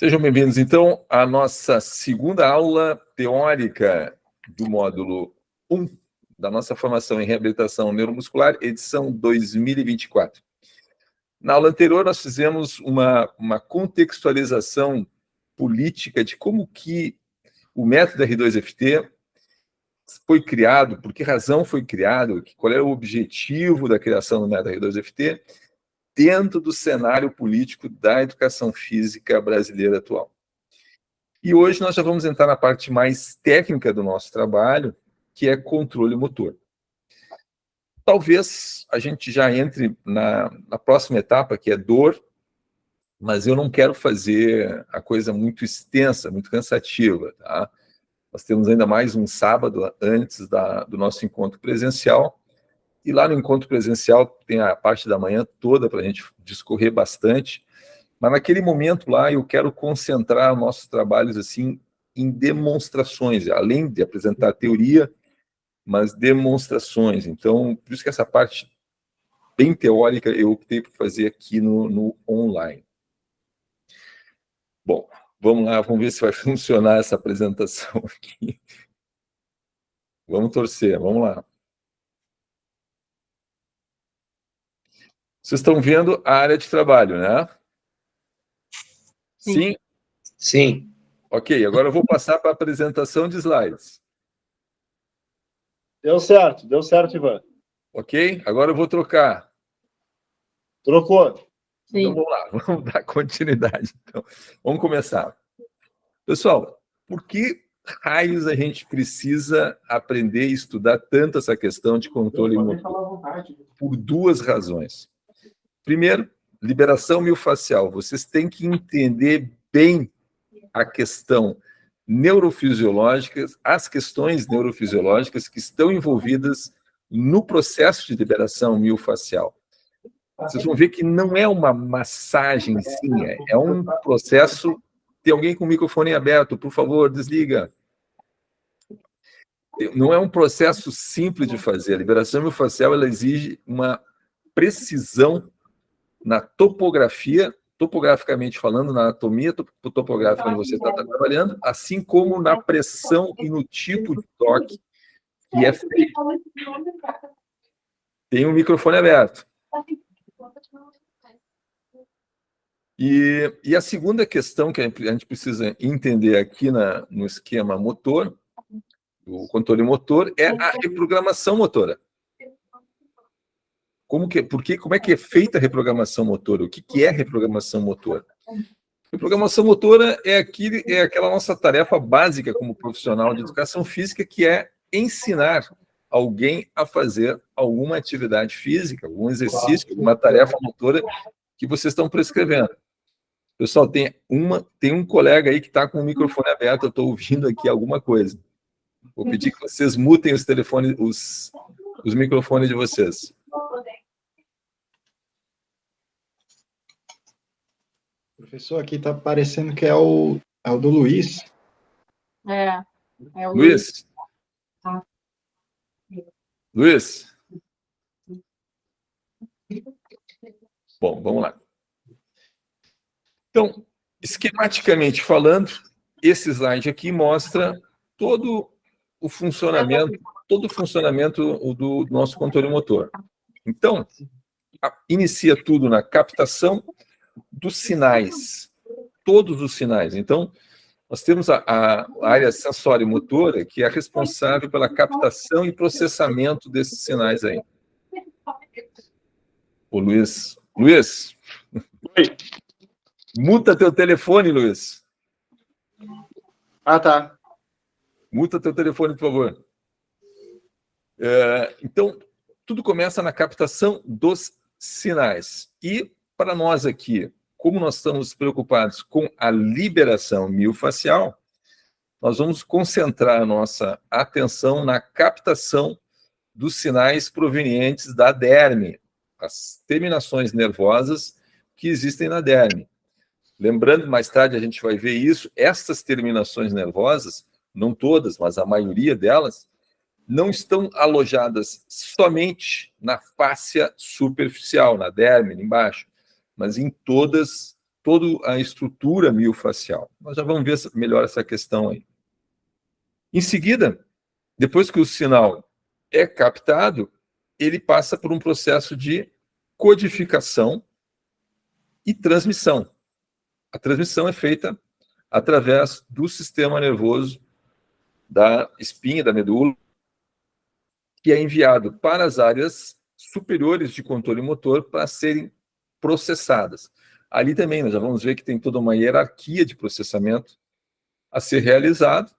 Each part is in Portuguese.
Sejam bem-vindos, então, à nossa segunda aula teórica do módulo 1 da nossa formação em reabilitação neuromuscular, edição 2024. Na aula anterior, nós fizemos uma contextualização política de como que o método R2FT foi criado, por que razão foi criado, qual é o objetivo da criação do método R2FT dentro do cenário político da educação física brasileira atual. E hoje nós já vamos entrar na parte mais técnica do nosso trabalho, que é controle motor. Talvez a gente já entre na próxima etapa, que é dor, mas eu não quero fazer a coisa muito extensa, muito cansativa, tá? Nós temos ainda mais um sábado antes do nosso encontro presencial, e lá no encontro presencial tem a parte da manhã toda para a gente discorrer bastante, mas naquele momento lá eu quero concentrar nossos trabalhos assim em demonstrações, além de apresentar teoria, mas demonstrações. Então, por isso que essa parte bem teórica eu optei por fazer aqui no online. Bom, vamos lá, vamos ver se vai funcionar essa apresentação aqui. Vamos torcer, vamos lá. Vocês estão vendo a área de trabalho, né? Sim? Sim. Ok, agora eu vou passar para a apresentação de slides. Deu certo, Ivan. Ok? Agora eu vou trocar. Trocou. Sim. Então vamos lá, vamos dar continuidade. Então, vamos começar. Pessoal, por que raios a gente precisa aprender e estudar tanto essa questão de controle motor? Por duas razões. Primeiro, liberação miofascial. Vocês têm que entender bem a questão neurofisiológica, as questões neurofisiológicas que estão envolvidas no processo de liberação miofascial. Vocês vão ver que não é uma massagenzinha, é um processo... Tem alguém com o microfone aberto, por favor, desliga. Não é um processo simples de fazer. A liberação miofascial ela exige uma precisão na topografia, topograficamente falando, na anatomia topográfica onde você está trabalhando, assim como na pressão e no tipo de toque que é feito. Tem um microfone aberto. E a segunda questão que a gente precisa entender aqui no esquema motor, o controle motor, é a reprogramação motora. Como é que é feita a reprogramação motora? O que é reprogramação motora? Reprogramação motora é aquela nossa tarefa básica como profissional de educação física, que é ensinar alguém a fazer alguma atividade física, algum exercício, alguma tarefa motora que vocês estão prescrevendo. Pessoal, tem um colega aí que está com o microfone aberto, eu estou ouvindo aqui alguma coisa. Vou pedir que vocês mutem os telefones, os microfones de vocês. Professor, aqui está parecendo que é o do Luiz. É o Luiz? Luiz? Bom, vamos lá. Então, esquematicamente falando, esse slide aqui mostra todo o funcionamento do nosso controle motor. Então, inicia tudo na captação dos sinais, todos os sinais. Então, nós temos a área sensório-motora, que é responsável pela captação e processamento desses sinais aí. O Luiz. Luiz? Oi. Muta teu telefone, Luiz. Ah, tá. Muta teu telefone, por favor. Então, tudo começa na captação dos sinais. E, para nós aqui, como nós estamos preocupados com a liberação miofascial, nós vamos concentrar a nossa atenção na captação dos sinais provenientes da derme, as terminações nervosas que existem na derme. Lembrando, mais tarde a gente vai ver isso, essas terminações nervosas, não todas, mas a maioria delas, não estão alojadas somente na fáscia superficial, na derme, embaixo, mas em todas toda a estrutura miofascial. Nós já vamos ver melhor essa questão aí. Em seguida, depois que o sinal é captado, ele passa por um processo de codificação e transmissão. A transmissão é feita através do sistema nervoso da espinha, da medula, que é enviado para as áreas superiores de controle motor para serem processadas. Ali também nós já vamos ver que tem toda uma hierarquia de processamento a ser realizado,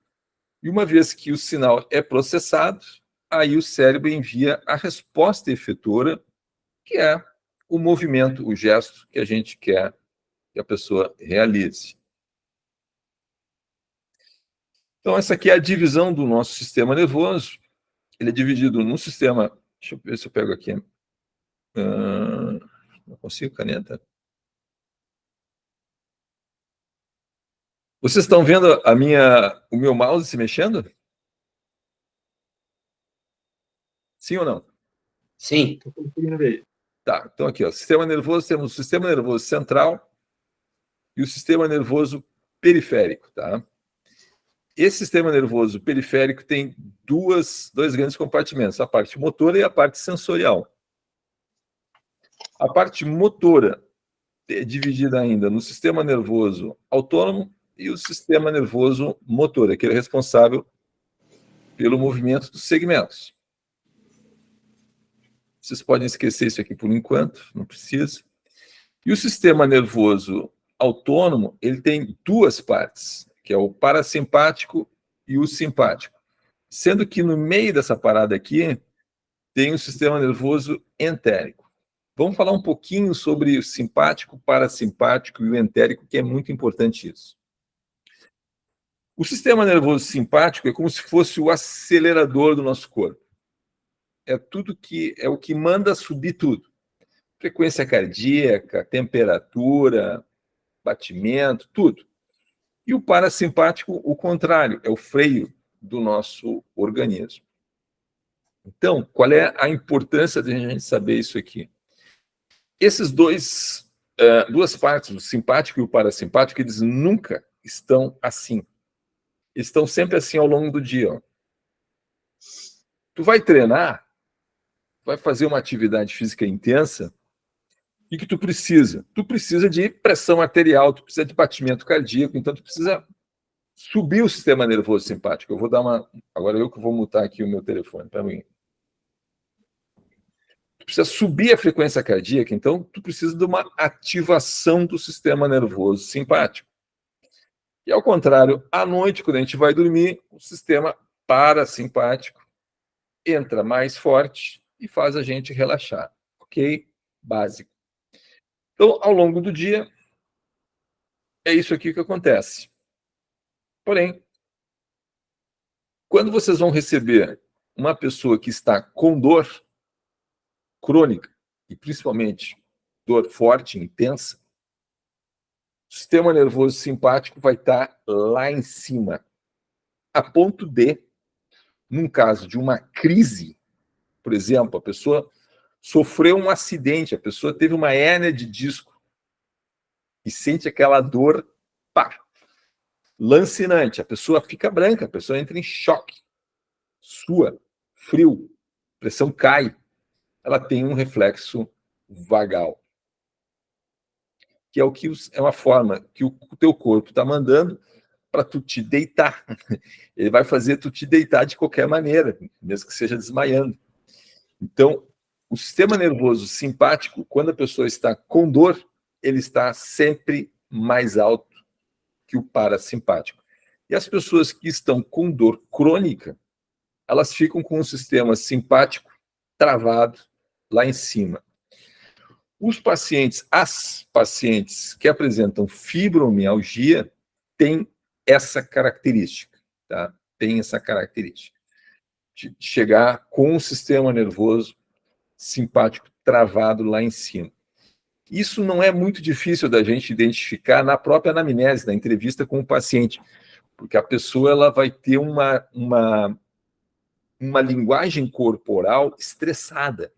e uma vez que o sinal é processado, aí o cérebro envia a resposta efetora, que é o movimento, o gesto que a gente quer que a pessoa realize. Então, essa aqui é a divisão do nosso sistema nervoso. Ele é dividido num sistema... Deixa eu ver se eu pego aqui. Não consigo, caneta. Vocês estão vendo o meu mouse se mexendo? Sim ou não? Sim. Estou conseguindo ver. Tá, então aqui, ó, sistema nervoso, temos o sistema nervoso central e o sistema nervoso periférico, tá? Esse sistema nervoso periférico tem dois grandes compartimentos, a parte motora e a parte sensorial. A parte motora é dividida ainda no sistema nervoso autônomo e o sistema nervoso motor, aquele responsável pelo movimento dos segmentos. Vocês podem esquecer isso aqui por enquanto, não precisa. E o sistema nervoso autônomo, ele tem duas partes, que é o parasimpático e o simpático. Sendo que no meio dessa parada aqui, tem o sistema nervoso entérico. Vamos falar um pouquinho sobre o simpático, parasimpático e o entérico, que é muito importante isso. O sistema nervoso simpático é como se fosse o acelerador do nosso corpo. É o que manda subir tudo. Frequência cardíaca, temperatura, batimento, tudo. E o parasimpático, o contrário, é o freio do nosso organismo. Então, qual é a importância de a gente saber isso aqui? Esses duas partes, o simpático e o parasimpático, eles nunca estão assim. Eles estão sempre assim ao longo do dia. Ó. Tu vai treinar, vai fazer uma atividade física intensa, o que tu precisa? Tu precisa de pressão arterial, tu precisa de batimento cardíaco, então tu precisa subir o sistema nervoso simpático. Eu vou dar uma... Agora eu que vou mutar aqui o meu telefone, para mim. Tu precisa subir a frequência cardíaca, então tu precisa de uma ativação do sistema nervoso simpático. E ao contrário, à noite, quando a gente vai dormir, o sistema parasimpático entra mais forte e faz a gente relaxar. Ok? Básico. Então, ao longo do dia, é isso aqui que acontece. Porém, quando vocês vão receber uma pessoa que está com dor crônica, e principalmente dor forte, intensa, o sistema nervoso simpático vai estar lá em cima, a ponto de, num caso de uma crise, por exemplo, a pessoa sofreu um acidente, a pessoa teve uma hérnia de disco e sente aquela dor, pá, lancinante, a pessoa fica branca, a pessoa entra em choque, sua, frio, pressão cai, ela tem um reflexo vagal, que é é uma forma que o teu corpo está mandando para tu te deitar. Ele vai fazer tu te deitar de qualquer maneira, mesmo que seja desmaiando. Então, o sistema nervoso simpático, quando a pessoa está com dor, ele está sempre mais alto que o parasimpático. E as pessoas que estão com dor crônica, elas ficam com o sistema simpático travado lá em cima. As pacientes que apresentam fibromialgia têm essa característica, tá? Tem essa característica de chegar com o sistema nervoso simpático travado lá em cima. Isso não é muito difícil da gente identificar na própria anamnese, na entrevista com o paciente, porque a pessoa ela vai ter uma linguagem corporal estressada,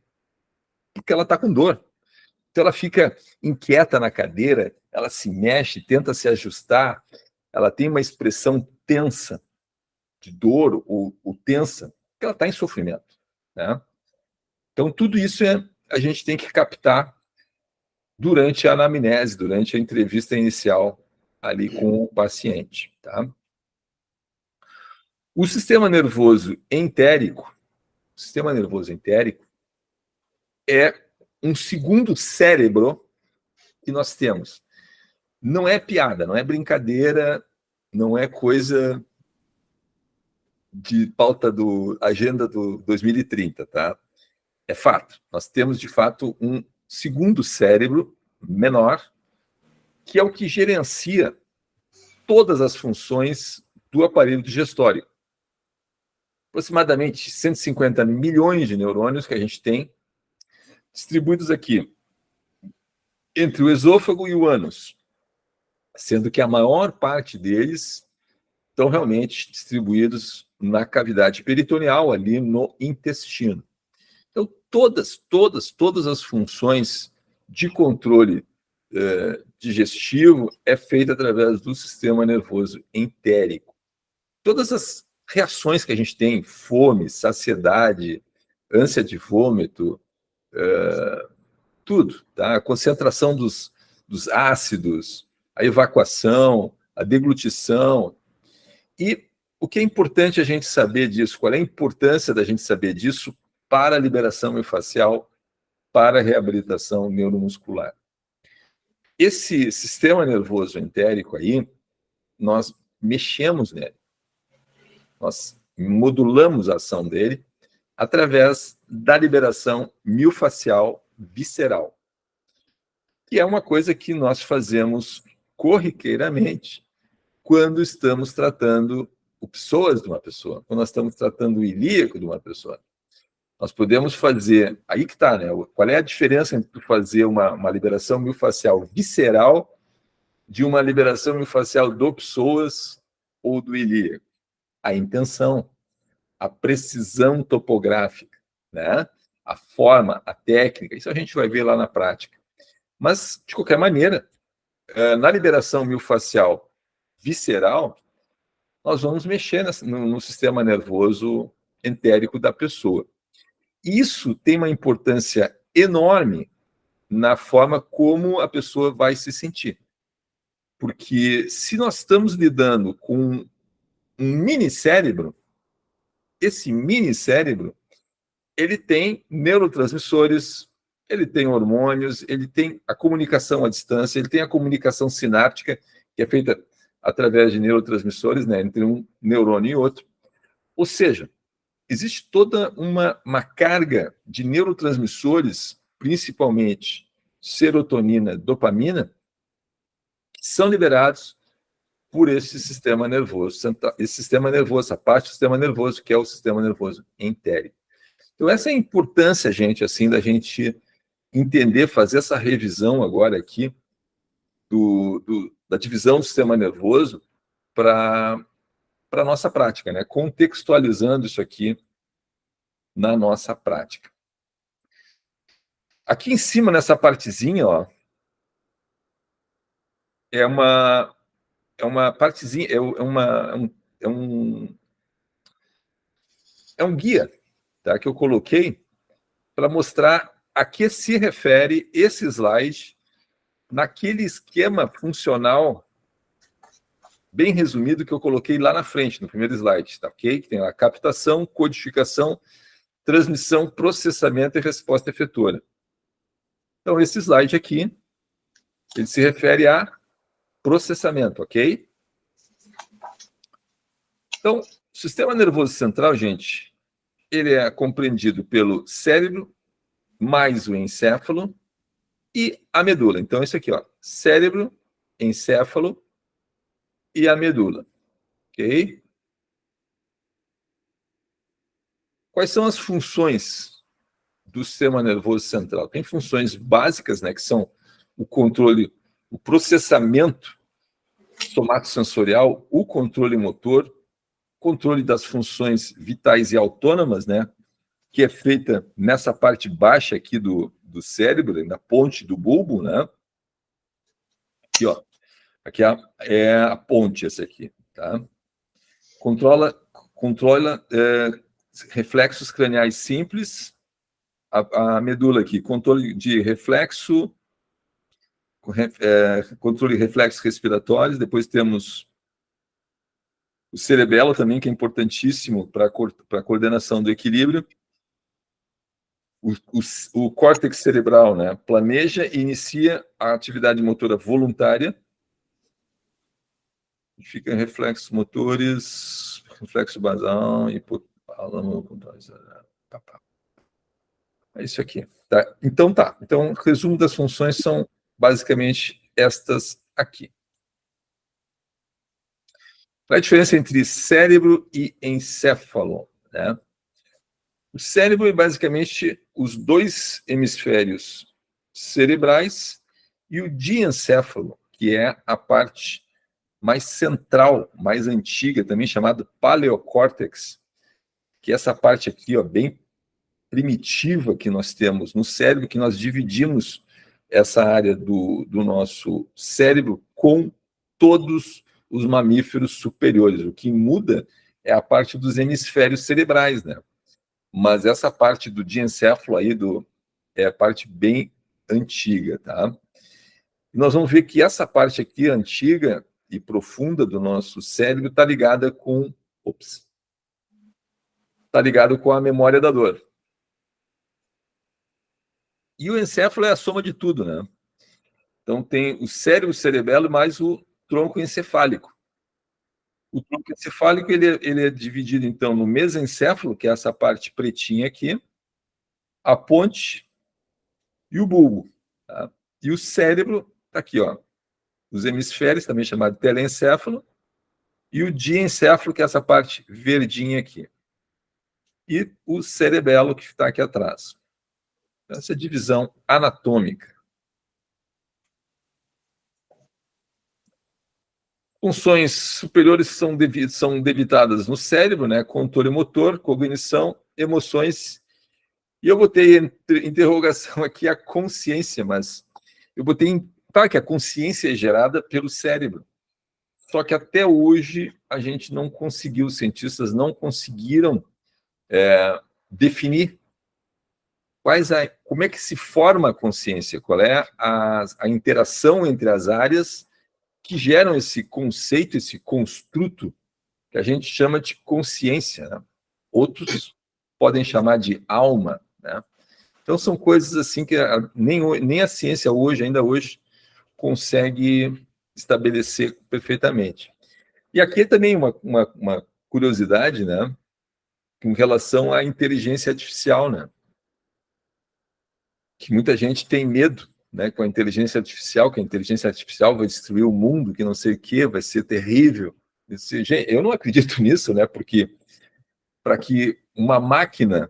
porque ela está com dor. Então, ela fica inquieta na cadeira, ela se mexe, tenta se ajustar, ela tem uma expressão tensa, de dor ou tensa, porque ela está em sofrimento, né? Então, tudo isso a gente tem que captar durante a anamnese, durante a entrevista inicial ali com o paciente, tá? O sistema nervoso entérico é um segundo cérebro que nós temos. Não é piada, não é brincadeira, não é coisa de pauta do agenda do 2030, tá? É fato. Nós temos, de fato, um segundo cérebro menor, que é o que gerencia todas as funções do aparelho digestório. Aproximadamente 150 milhões de neurônios que a gente tem, distribuídos aqui entre o esôfago e o ânus, sendo que a maior parte deles estão realmente distribuídos na cavidade peritoneal, ali no intestino. Então, todas as funções de controle digestivo é feita através do sistema nervoso entérico. Todas as reações que a gente tem, fome, saciedade, ânsia de vômito, tudo, tá? A concentração dos ácidos, a evacuação, a deglutição. E o que é importante a gente saber disso? Qual é a importância da gente saber disso para a liberação miofascial, para a reabilitação neuromuscular? Esse sistema nervoso entérico aí, nós mexemos nele. Nós modulamos a ação dele através da liberação miofascial visceral, que é uma coisa que nós fazemos corriqueiramente quando estamos tratando o psoas de uma pessoa, quando nós estamos tratando o ilíaco de uma pessoa. Nós podemos fazer, aí que está, né? Qual é a diferença entre fazer uma liberação miofascial visceral de uma liberação miofascial do psoas ou do ilíaco? A intenção, a precisão topográfica, né? A forma, a técnica, isso a gente vai ver lá na prática. Mas, de qualquer maneira, na liberação miofascial visceral, nós vamos mexer no sistema nervoso entérico da pessoa. Isso tem uma importância enorme na forma como a pessoa vai se sentir. Porque se nós estamos lidando com um mini-cérebro, esse mini-cérebro, ele tem neurotransmissores, ele tem hormônios, ele tem a comunicação à distância, ele tem a comunicação sináptica, que é feita através de neurotransmissores, né, entre um neurônio e outro. Ou seja, existe toda uma carga de neurotransmissores, principalmente serotonina, dopamina, que são liberados por esse sistema nervoso, essa parte do sistema nervoso, que é o sistema nervoso entérico. Então, essa é a importância, gente, assim, da gente entender, fazer essa revisão agora aqui da divisão do sistema nervoso para a nossa prática, né? Contextualizando isso aqui na nossa prática. Aqui em cima, nessa partezinha, ó, é uma partezinha, é um guia, tá, que eu coloquei para mostrar a que se refere esse slide naquele esquema funcional bem resumido que eu coloquei lá na frente, no primeiro slide, tá ok? Que tem lá captação, codificação, transmissão, processamento e resposta efetora. Então, esse slide aqui, ele se refere a processamento, ok? Então, o sistema nervoso central, gente, ele é compreendido pelo cérebro, mais o encéfalo e a medula. Então, isso aqui, ó, cérebro, encéfalo e a medula, ok? Quais são as funções do sistema nervoso central? Tem funções básicas, né, que são o controle, o processamento somatosensorial, o controle motor, controle das funções vitais e autônomas, né, que é feita nessa parte baixa aqui do do cérebro, na ponte do bulbo, né? Aqui, ó. Aqui é a ponte, essa aqui, tá? Controla reflexos craniais simples. A medula aqui, controle de reflexo, controle de reflexos respiratórios. Depois temos o cerebelo também, que é importantíssimo para a coordenação do equilíbrio. O córtex cerebral, né, planeja e inicia a atividade motora voluntária. Fica em reflexos motores, reflexo basal, hipotálamo. É isso aqui. Tá? Então, Então, o resumo das funções são basicamente estas aqui. Qual é a diferença entre cérebro e encéfalo, né? O cérebro é basicamente os dois hemisférios cerebrais e o diencéfalo, que é a parte mais central, mais antiga, também chamada paleocórtex, que é essa parte aqui, ó, bem primitiva que nós temos no cérebro, que nós dividimos essa área do nosso cérebro com todos os mamíferos superiores. O que muda é a parte dos hemisférios cerebrais, né? Mas essa parte do diencéfalo aí é a parte bem antiga, tá? E nós vamos ver que essa parte aqui, antiga e profunda do nosso cérebro, está ligada com a memória da dor. E o encéfalo é a soma de tudo, né? Então tem o cérebro cerebelo mais o tronco encefálico. O tronco encefálico ele é dividido, então, no mesencéfalo, que é essa parte pretinha aqui, a ponte e o bulbo. Tá? E o cérebro está aqui, ó. Os hemisférios, também chamado telencéfalo, e o diencéfalo, que é essa parte verdinha aqui. E o cerebelo, que está aqui atrás. Essa divisão anatômica. Funções superiores são debitadas no cérebro, né? Controle motor, cognição, emoções. E eu botei interrogação aqui a consciência, mas eu botei claro que a consciência é gerada pelo cérebro. Só que até hoje a gente não conseguiu, os cientistas não conseguiram definir como é que se forma a consciência, qual é a interação entre as áreas que geram esse conceito, esse construto que a gente chama de consciência, né? Outros podem chamar de alma, né? Então são coisas assim que nem a ciência ainda hoje consegue estabelecer perfeitamente. E aqui também uma curiosidade, né, com relação à inteligência artificial, né? Que muita gente tem medo, né, com a inteligência artificial, que a inteligência artificial vai destruir o mundo, que não sei o quê, vai ser terrível. Gente, eu não acredito nisso, né, porque para que uma máquina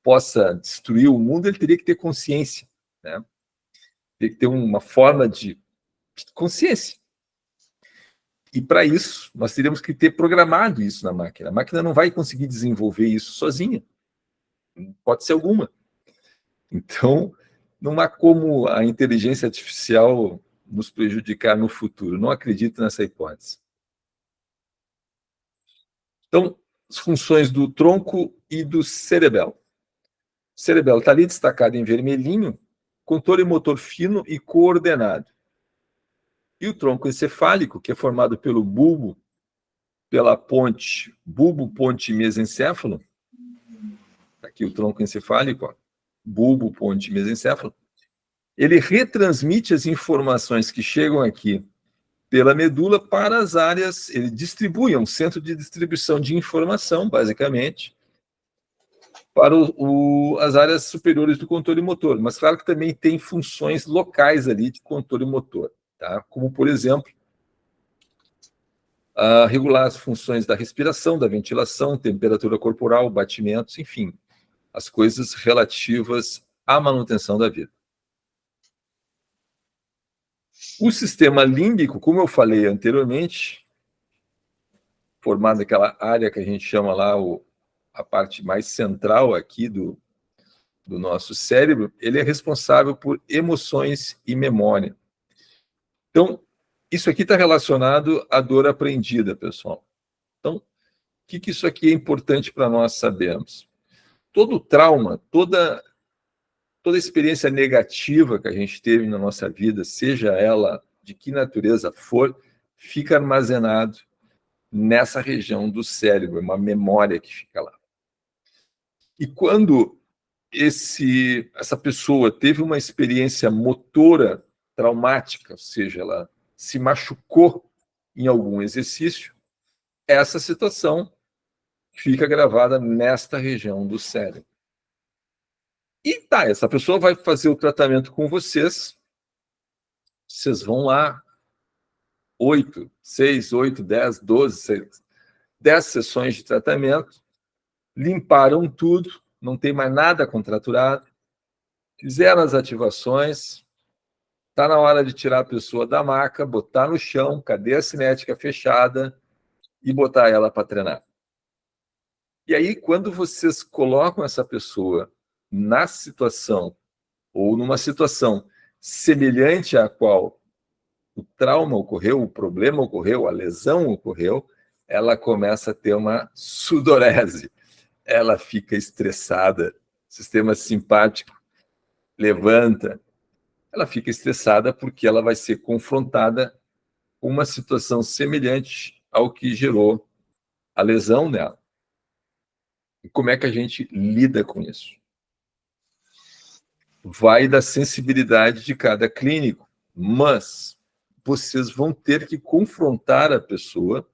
possa destruir o mundo, ele teria que ter consciência, né? Teria que ter uma forma de consciência. E para isso, nós teríamos que ter programado isso na máquina. A máquina não vai conseguir desenvolver isso sozinha. Pode ser alguma. Então, não há como a inteligência artificial nos prejudicar no futuro. Não acredito nessa hipótese. Então, as funções do tronco e do cerebelo. O cerebelo está ali destacado em vermelhinho, controle motor fino e coordenado. E o tronco encefálico, que é formado pelo bulbo, pela ponte, bulbo, ponte e mesencéfalo. Aqui o tronco encefálico, ó, bulbo, ponte e mesencéfalo. Ele retransmite as informações que chegam aqui pela medula para as áreas, ele distribui, é um centro de distribuição de informação, basicamente, para as áreas superiores do controle motor. Mas claro que também tem funções locais ali de controle motor, tá? Como, por exemplo, regular as funções da respiração, da ventilação, temperatura corporal, batimentos, enfim, as coisas relativas à manutenção da vida. O sistema límbico, como eu falei anteriormente, formado naquela área que a gente chama lá a parte mais central aqui do do nosso cérebro, ele é responsável por emoções e memória. Então, isso aqui está relacionado à dor aprendida, pessoal. Então, o que isso aqui é importante para nós sabermos? Todo trauma, toda experiência negativa que a gente teve na nossa vida, seja ela de que natureza for, fica armazenado nessa região do cérebro, uma memória que fica lá. E quando essa pessoa teve uma experiência motora traumática, ou seja, ela se machucou em algum exercício, essa situação fica gravada nesta região do cérebro. E tá, essa pessoa vai fazer o tratamento com vocês vão lá, 8, 6, 8, 10, 12, 10 sessões de tratamento, limparam tudo, não tem mais nada contraturado, fizeram as ativações, está na hora de tirar a pessoa da maca, botar no chão, cadeia cinética fechada e botar ela para treinar. E aí, quando vocês colocam essa pessoa na situação, ou numa situação semelhante à qual o trauma ocorreu, o problema ocorreu, a lesão ocorreu, ela começa a ter uma sudorese. Ela fica estressada, sistema simpático levanta, ela fica estressada porque ela vai ser confrontada com uma situação semelhante ao que gerou a lesão dela. E como é que a gente lida com isso? Vai da sensibilidade de cada clínico, mas vocês vão ter que confrontar a pessoa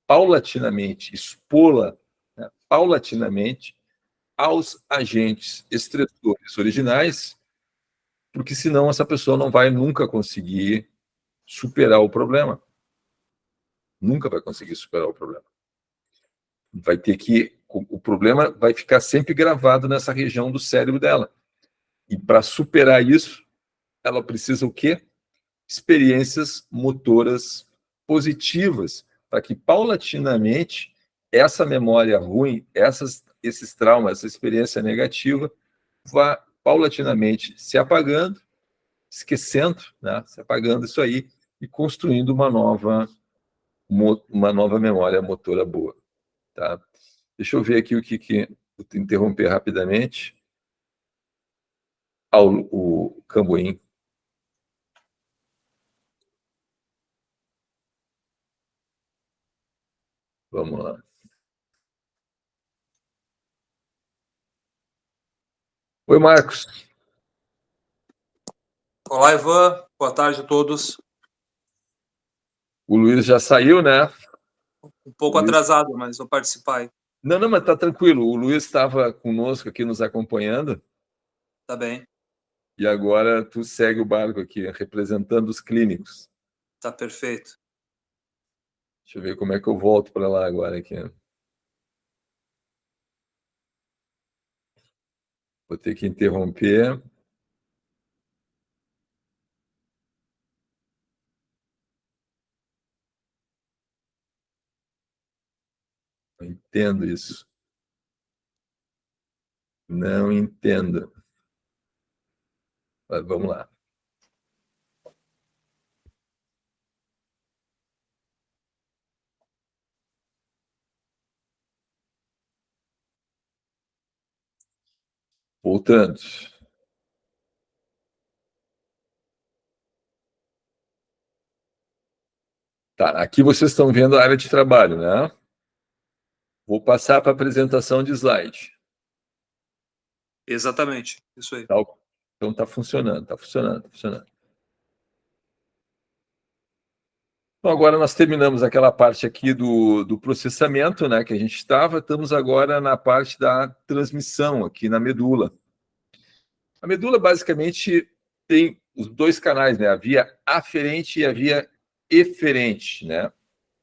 paulatinamente, expô-la, né, paulatinamente aos agentes estressores originais, porque senão essa pessoa não vai nunca conseguir superar o problema. Nunca vai conseguir superar o problema. Vai ter que... O problema vai ficar sempre gravado nessa região do cérebro dela. E para superar isso, ela precisa o quê? Experiências motoras positivas, para que paulatinamente essa memória ruim, esses traumas, essa experiência negativa, vá paulatinamente se apagando, esquecendo, né? Se apagando isso aí e construindo uma nova memória motora boa. Tá? Deixa eu ver aqui vou te interromper rapidamente. O Camboim. Vamos lá. Oi, Marcos. Olá, Ivan. Boa tarde a todos. O Luiz já saiu, né? Um pouco atrasado, mas vou participar aí. Não, mas tá tranquilo. O Luiz estava conosco aqui nos acompanhando. Tá bem. E agora tu segue o barco aqui, representando os clínicos. Tá perfeito. Deixa eu ver como é que eu volto para lá agora aqui. Vou ter que interromper. Não entendo isso. Não entendo. Mas vamos lá. Voltando. Tá, aqui vocês estão vendo a área de trabalho, né? Vou passar para a apresentação de slide. Exatamente. Isso aí. Tá, então está funcionando, está funcionando, está funcionando. Então, agora nós terminamos aquela parte aqui do processamento, né, que a gente estamos agora na parte da transmissão, aqui na medula. A medula, basicamente, tem os dois canais, né, a via aferente e a via eferente, né?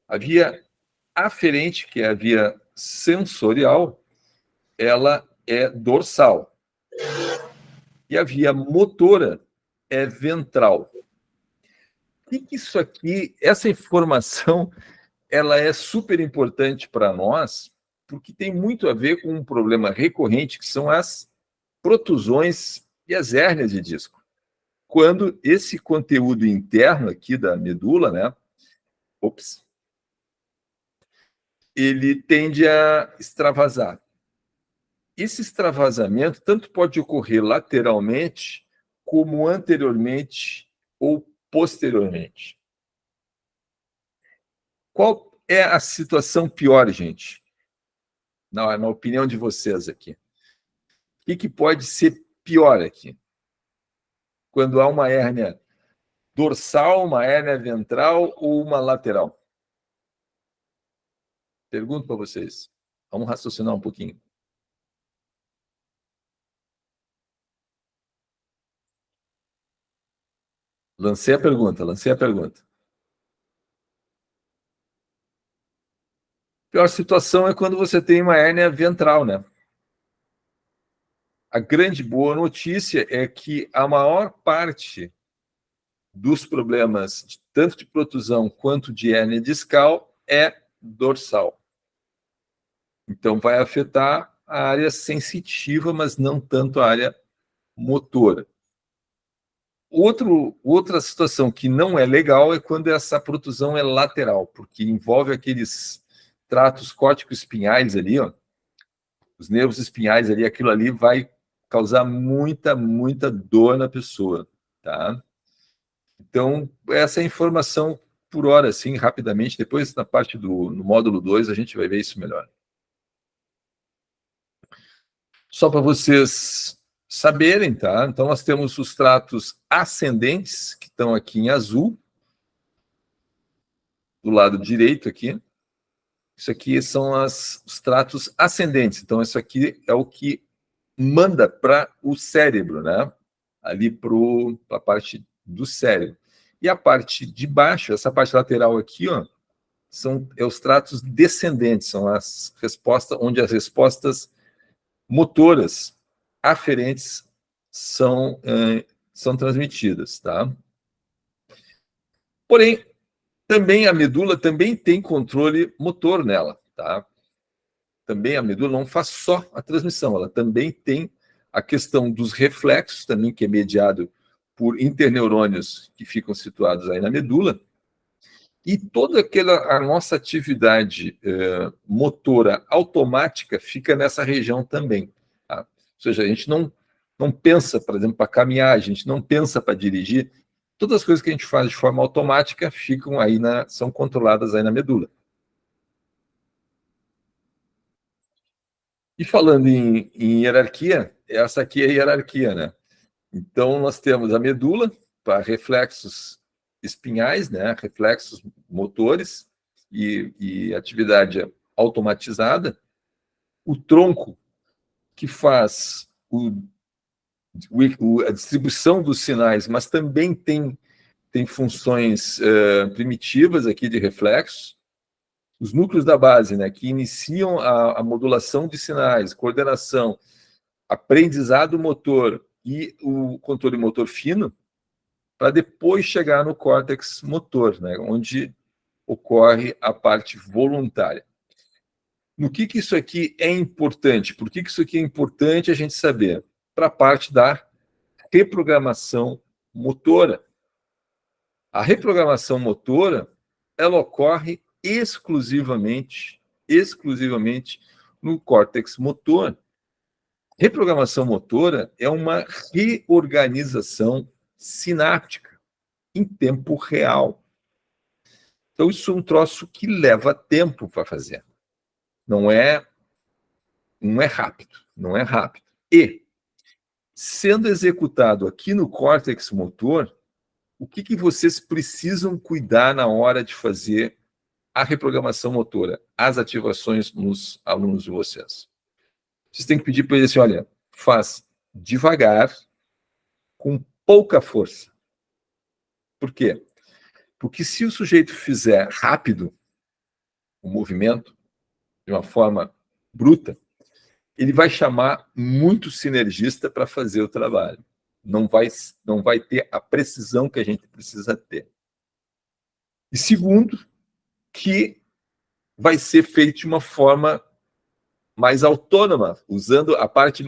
A via aferente, que é a via sensorial, ela é dorsal. E a via motora é ventral. O que isso aqui, essa informação, ela é super importante para nós, porque tem muito a ver com um problema recorrente, que são as protusões e as hérnias de disco. Quando esse conteúdo interno aqui da medula, né, ele tende a extravasar. Esse extravasamento tanto pode ocorrer lateralmente, como anteriormente ou posteriormente. Qual é a situação pior, gente? Na opinião de vocês aqui. O que pode ser pior aqui? Quando há uma hérnia dorsal, uma hérnia ventral ou uma lateral? Pergunto para vocês. Vamos raciocinar um pouquinho. Lancei a pergunta. A pior situação é quando você tem uma hérnia ventral, né? A grande boa notícia é que a maior parte dos problemas, tanto de protusão quanto de hérnia discal, é dorsal. Então, vai afetar a área sensitiva, mas não tanto a área motora. Outra situação que não é legal é quando essa protusão é lateral, porque envolve aqueles tratos córtico-espinhais ali, ó, os nervos espinhais ali, aquilo ali vai causar muita dor na pessoa, tá? Então, essa é a informação por hora, assim, rapidamente. Depois, na parte no módulo 2, a gente vai ver isso melhor. Só para vocês saberem, tá? Então, nós temos os tratos ascendentes, que estão aqui em azul, do lado direito aqui. Isso aqui são os tratos ascendentes. Então, isso aqui é o que manda para o cérebro, né? Ali para a parte do cérebro. E a parte de baixo, essa parte lateral aqui, ó, são os tratos descendentes, são as respostas, onde as respostas motoras aferentes são transmitidas, tá? Porém, também a medula também tem controle motor nela, tá? Também a medula não faz só a transmissão, ela também tem a questão dos reflexos, também que é mediado por interneurônios que ficam situados aí na medula, e toda a nossa atividade motora automática fica nessa região também. Tá? Ou seja, a gente não pensa, por exemplo, para caminhar, a gente não pensa para dirigir, todas as coisas que a gente faz de forma automática ficam aí são controladas aí na medula. E falando em hierarquia, essa aqui é a hierarquia, né? Então, nós temos a medula para reflexos espinhais, né? Reflexos motores e atividade automatizada. O tronco, que faz a distribuição dos sinais, mas também tem funções primitivas aqui de reflexos. Os núcleos da base, né, que iniciam a modulação de sinais, coordenação, aprendizado motor e o controle motor fino, para depois chegar no córtex motor, né, onde ocorre a parte voluntária. No que isso aqui é importante? Por que isso aqui é importante a gente saber? Para a parte da reprogramação motora. A reprogramação motora, ela ocorre exclusivamente no córtex motor. Reprogramação motora é uma reorganização sináptica em tempo real. Então, isso é um troço que leva tempo para fazer. Não é rápido. E, sendo executado aqui no córtex motor, o que vocês precisam cuidar na hora de fazer a reprogramação motora, as ativações nos alunos de vocês? Vocês têm que pedir para eles assim, olha, faz devagar, com pouca força. Por quê? Porque se o sujeito fizer rápido o movimento, de uma forma bruta, ele vai chamar muito sinergista para fazer o trabalho. Não vai ter a precisão que a gente precisa ter. E segundo, que vai ser feito de uma forma mais autônoma, usando a parte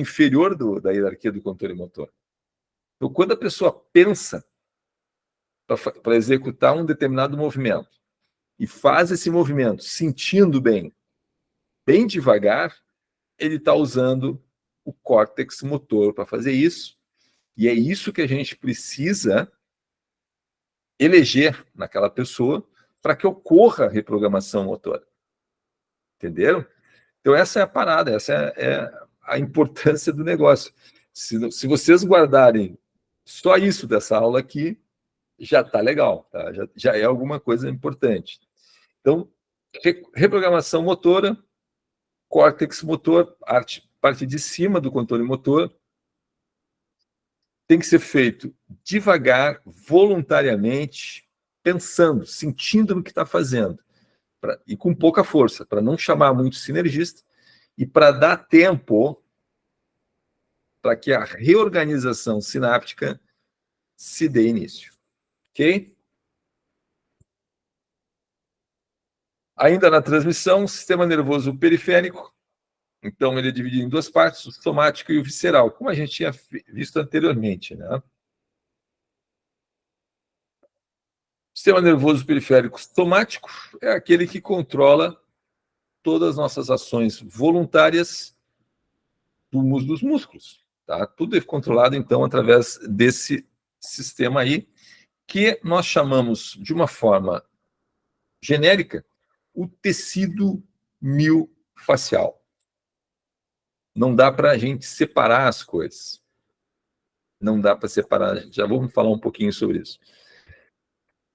inferior da hierarquia do controle motor. Então, quando a pessoa pensa para executar um determinado movimento e faz esse movimento sentindo bem devagar, ele está usando o córtex motor para fazer isso, e é isso que a gente precisa eleger naquela pessoa para que ocorra a reprogramação motora. Entenderam? Então, essa é a parada, essa é a importância do negócio. Se vocês guardarem só isso dessa aula aqui, já está legal, tá? Já é alguma coisa importante. Então, reprogramação motora, córtex motor, parte de cima do controle motor, tem que ser feito devagar, voluntariamente, pensando, sentindo no que está fazendo, e com pouca força, para não chamar muito sinergista e para dar tempo para que a reorganização sináptica se dê início. Ok? Ainda na transmissão, o sistema nervoso periférico. Então, ele é dividido em duas partes, o somático e o visceral, como a gente tinha visto anteriormente, né? O sistema nervoso periférico somático é aquele que controla todas as nossas ações voluntárias dos músculos. Tá? Tudo é controlado, então, através desse sistema aí, que nós chamamos, de uma forma genérica, o tecido miofascial. Não dá para a gente separar as coisas. Não dá para separar. Já vamos falar um pouquinho sobre isso.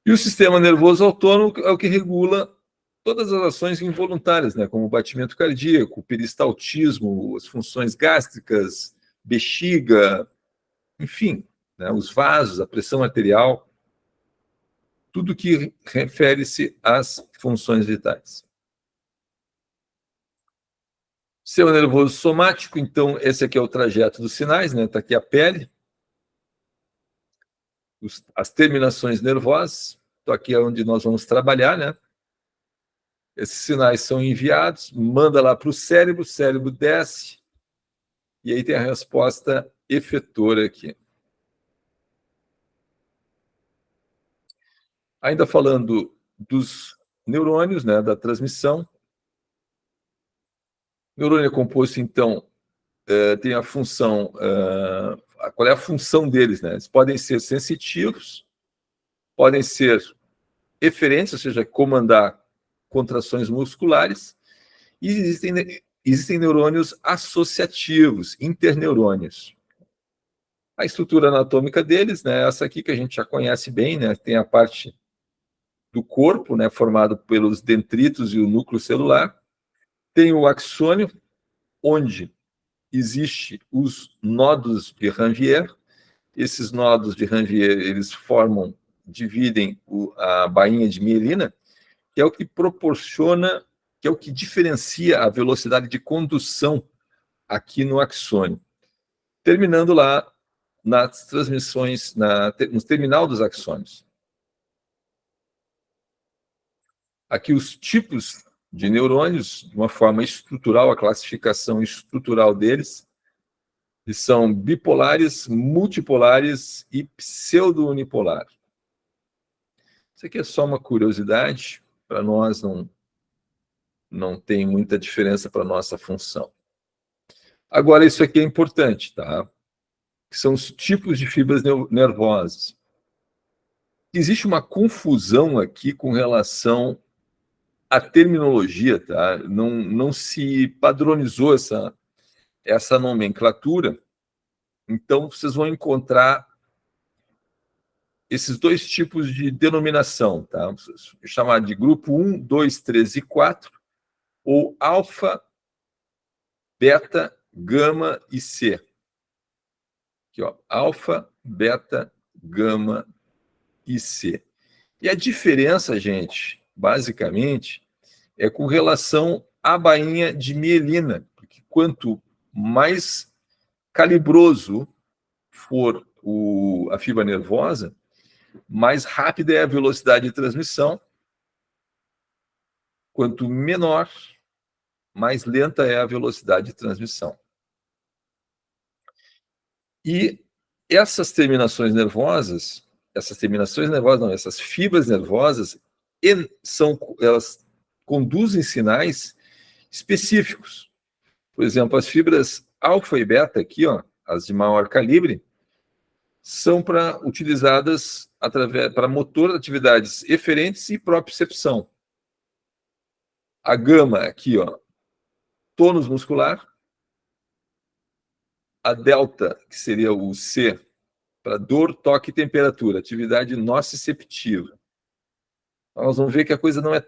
E o sistema nervoso autônomo é o que regula todas as ações involuntárias, né, como o batimento cardíaco, o peristaltismo, as funções gástricas, bexiga, enfim, né, os vasos, a pressão arterial, tudo que refere-se às funções vitais. Sistema nervoso somático, então, esse aqui é o trajeto dos sinais, né? Está aqui a pele, as terminações nervosas, então aqui é onde nós vamos trabalhar, né? Esses sinais são enviados, manda lá para o cérebro desce, e aí tem a resposta efetora aqui. Ainda falando dos neurônios, né, da transmissão. O neurônio é composto, então, tem a função... qual é a função deles, né? Eles podem ser sensitivos, podem ser eferentes, ou seja, comandar contrações musculares, e existem neurônios associativos, interneurônios. A estrutura anatômica deles, né, essa aqui que a gente já conhece bem, né, tem a parte do corpo, né, formado pelos dendritos e o núcleo celular, tem o axônio, onde existe os nodos de Ranvier. Esses nodos de Ranvier, eles dividem a bainha de mielina, que é o que proporciona, que é o que diferencia a velocidade de condução aqui no axônio. Terminando lá nas transmissões, no terminal dos axônios. Aqui os tipos de neurônios, de uma forma estrutural, a classificação estrutural deles, eles são bipolares, multipolares e pseudo-unipolar. Isso aqui é só uma curiosidade, para nós não tem muita diferença para a nossa função. Agora, isso aqui é importante, tá? Que são os tipos de fibras nervosas. Existe uma confusão aqui com relação à terminologia, tá? Não se padronizou essa nomenclatura, então vocês vão encontrar esses dois tipos de denominação, tá? Chamar de grupo 1, 2, 3 e 4, ou alfa, beta, gama e C. Aqui, ó, alfa, beta, gama e C. E a diferença, gente, basicamente, é com relação à bainha de mielina, porque quanto mais calibroso for a fibra nervosa, mais rápida é a velocidade de transmissão. Quanto menor, mais lenta é a velocidade de transmissão. E essas terminações nervosas não, essas fibras nervosas, elas conduzem sinais específicos. Por exemplo, as fibras alfa e beta aqui, ó, as de maior calibre, são utilizadas para motor atividades eferentes e propriocepção. A gama aqui, ó, tônus muscular. A delta, que seria o C, para dor, toque e temperatura, atividade nociceptiva. Nós vamos ver que a coisa não é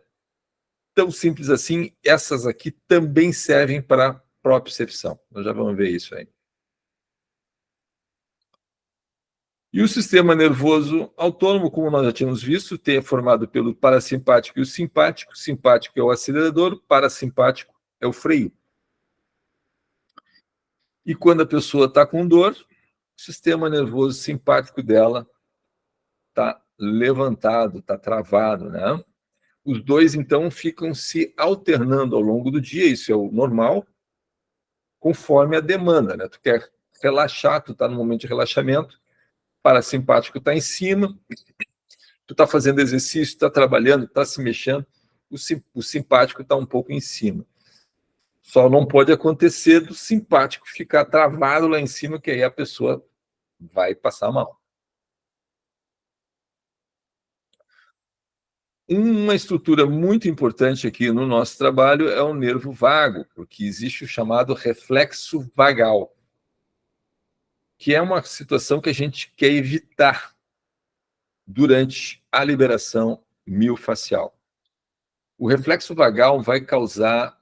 tão simples assim. Essas aqui também servem para propriocepção. Nós já vamos ver isso aí. E o sistema nervoso autônomo, como nós já tínhamos visto, é formado pelo parasimpático e o simpático. O simpático é o acelerador, o parasimpático é o freio. E quando a pessoa está com dor, o sistema nervoso simpático dela está levantado, está travado, né? Os dois, então, ficam se alternando ao longo do dia, isso é o normal, conforme a demanda, né? Tu quer relaxar, tu está no momento de relaxamento, parasimpático está em cima, tu está fazendo exercício, está trabalhando, está se mexendo, o simpático está um pouco em cima. Só não pode acontecer do simpático ficar travado lá em cima, que aí a pessoa vai passar mal. Uma estrutura muito importante aqui no nosso trabalho é o nervo vago, porque existe o chamado reflexo vagal, que é uma situação que a gente quer evitar durante a liberação miofascial. O reflexo vagal vai causar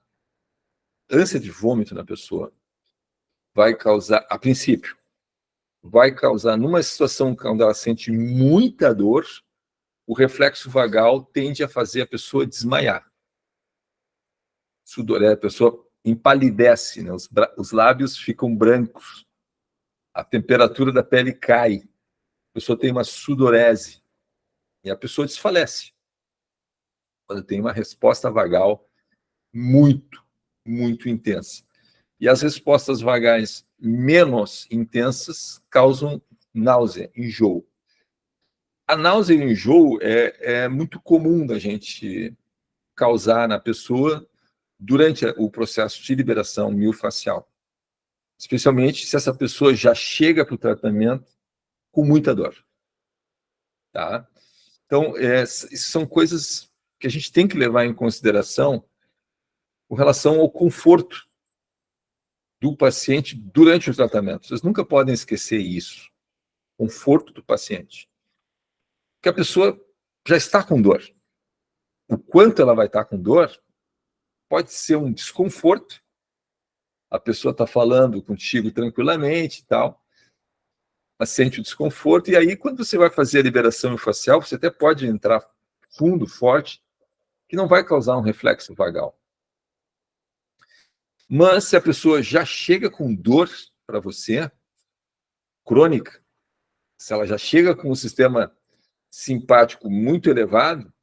ânsia de vômito na pessoa, vai causar, a princípio, vai causar, numa situação quando ela sente muita dor, o reflexo vagal tende a fazer a pessoa desmaiar. A pessoa empalidece, né? Os lábios ficam brancos, a temperatura da pele cai, a pessoa tem uma sudorese e a pessoa desfalece quando tem uma resposta vagal muito, muito intensa. E as respostas vagais menos intensas causam náusea, enjoo. A náusea e o enjoo é muito comum da gente causar na pessoa durante o processo de liberação miofascial, especialmente se essa pessoa já chega para o tratamento com muita dor. Tá? Então, são coisas que a gente tem que levar em consideração com relação ao conforto do paciente durante o tratamento. Vocês nunca podem esquecer isso. Conforto do paciente. Porque a pessoa já está com dor. O quanto ela vai estar com dor pode ser um desconforto. A pessoa está falando contigo tranquilamente e tal, mas sente o desconforto. E aí, quando você vai fazer a liberação miofascial, você até pode entrar fundo, forte, que não vai causar um reflexo vagal. Mas se a pessoa já chega com dor para você, crônica, se ela já chega com o sistema simpático muito elevado,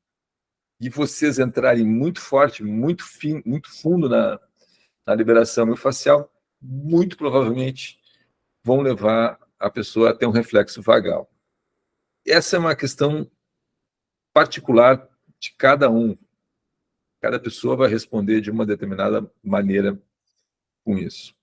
e vocês entrarem muito forte, muito fundo na liberação miofascial, muito provavelmente vão levar a pessoa a ter um reflexo vagal. Essa é uma questão particular de cada um. Cada pessoa vai responder de uma determinada maneira com isso.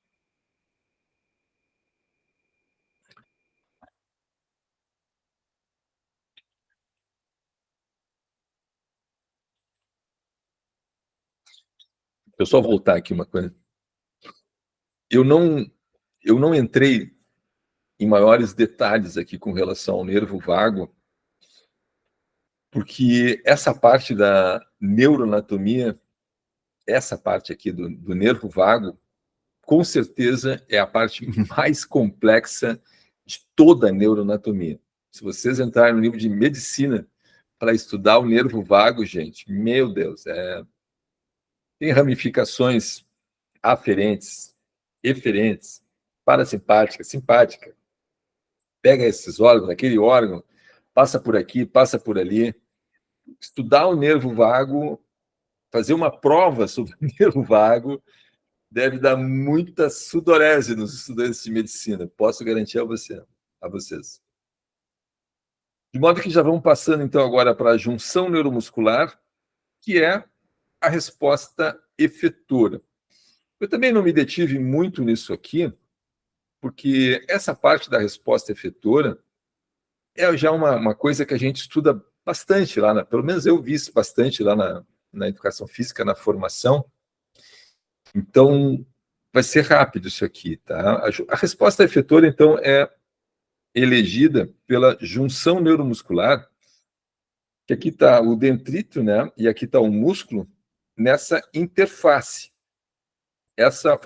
Deixa eu só voltar aqui uma coisa. Eu não entrei em maiores detalhes aqui com relação ao nervo vago, porque essa parte da neuroanatomia, essa parte aqui do nervo vago, com certeza é a parte mais complexa de toda a neuroanatomia. Se vocês entrarem no livro de medicina para estudar o nervo vago, gente, meu Deus, tem ramificações aferentes, eferentes, parasimpática, simpática. Pega esses órgãos, aquele órgão, passa por aqui, passa por ali. Estudar o nervo vago fazer uma prova sobre o nervo vago deve dar muita sudorese nos estudantes de medicina, posso garantir a vocês. De modo que já vamos passando, então, agora para a junção neuromuscular, que é a resposta efetora. Eu também não me detive muito nisso aqui, porque essa parte da resposta efetora é já uma coisa que a gente estuda bastante lá, pelo menos eu vi isso bastante lá na educação física, na formação. Então, vai ser rápido isso aqui, tá? A resposta efetora, então, é elegida pela junção neuromuscular, que aqui está o dendrito, né? E aqui está o músculo, nessa interface.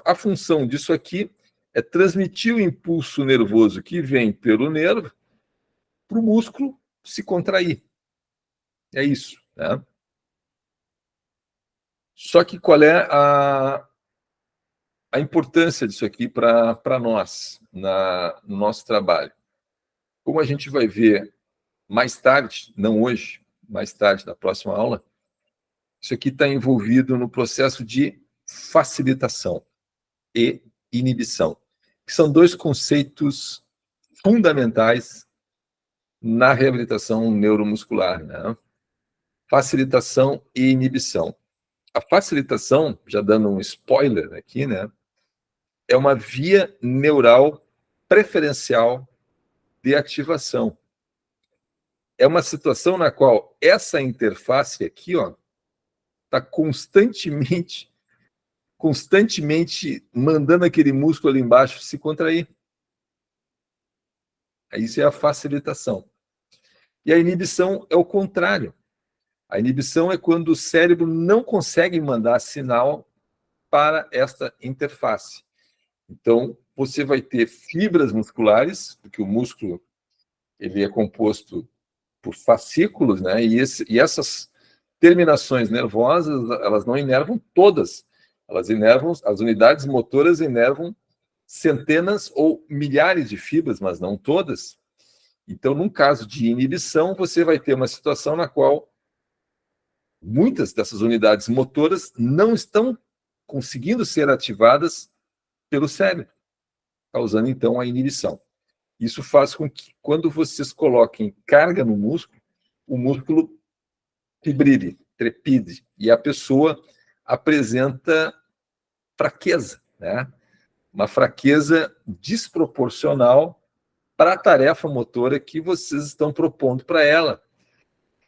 A função disso aqui é transmitir o impulso nervoso que vem pelo nervo para o músculo se contrair. É isso, né? Só que qual é a importância disso aqui para nós, no nosso trabalho? Como a gente vai ver mais tarde, não hoje, mais tarde, na próxima aula, isso aqui está envolvido no processo de facilitação e inibição, que são dois conceitos fundamentais na reabilitação neuromuscular, né? Facilitação e inibição. A facilitação, já dando um spoiler aqui, né, é uma via neural preferencial de ativação. É uma situação na qual essa interface aqui, ó, está constantemente mandando aquele músculo ali embaixo se contrair. Isso é a facilitação. E a inibição é o contrário. A inibição é quando o cérebro não consegue mandar sinal para esta interface. Então, você vai ter fibras musculares, porque o músculo ele é composto por fascículos, né? E essas terminações nervosas, elas não inervam todas. Elas inervam, as unidades motoras inervam centenas ou milhares de fibras, mas não todas. Então, num caso de inibição, você vai ter uma situação na qual muitas dessas unidades motoras não estão conseguindo ser ativadas pelo cérebro, causando, então, a inibição. Isso faz com que, quando vocês coloquem carga no músculo, o músculo fibrile, trepide, e a pessoa apresenta fraqueza, né? Uma fraqueza desproporcional para a tarefa motora que vocês estão propondo para ela.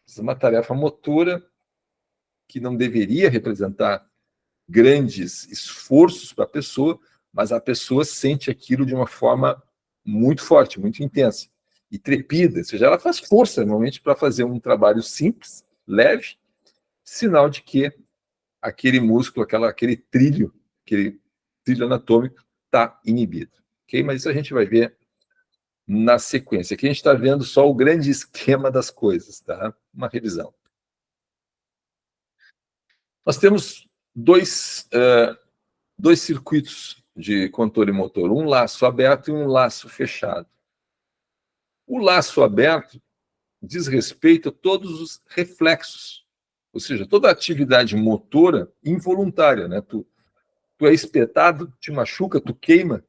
Isso é uma tarefa motora que não deveria representar grandes esforços para a pessoa, mas a pessoa sente aquilo de uma forma muito forte, muito intensa, e trepida, ou seja, ela faz força, normalmente, para fazer um trabalho simples, leve, sinal de que aquele músculo, aquele trilho anatômico está inibido. Okay? Mas isso a gente vai ver na sequência. Aqui a gente está vendo só o grande esquema das coisas, tá? Uma revisão. Nós temos dois circuitos de controle motor, um laço aberto e um laço fechado. O laço aberto diz respeito a todos os reflexos, ou seja, toda a atividade motora involuntária, né? Tu é espetado, te machuca, tu queima,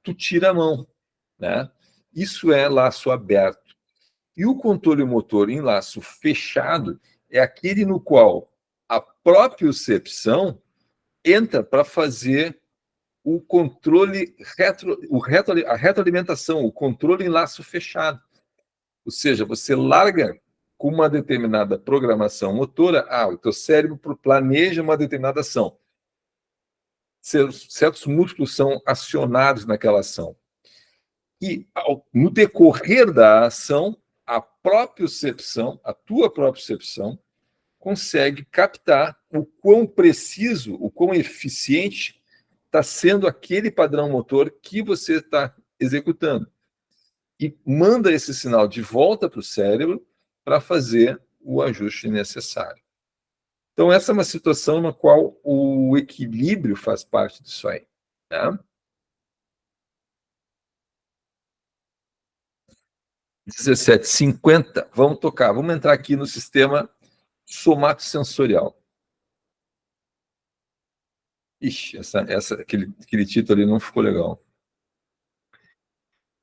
tu tira a mão, né? Isso é laço aberto. E o controle motor em laço fechado é aquele no qual a propriocepção entra para fazer o controle, a retroalimentação, o controle em laço fechado. Ou seja, você larga com uma determinada programação motora, o teu cérebro planeja uma determinada ação. Certos músculos são acionados naquela ação. E, no decorrer da ação, a propriocepção, a tua propriocepção, consegue captar o quão preciso, o quão eficiente está sendo aquele padrão motor que você está executando. E manda esse sinal de volta para o cérebro para fazer o ajuste necessário. Então, essa é uma situação na qual o equilíbrio faz parte disso aí. Né? 17:50, vamos tocar. Vamos entrar aqui no sistema somatosensorial. Ixi, aquele título ali não ficou legal.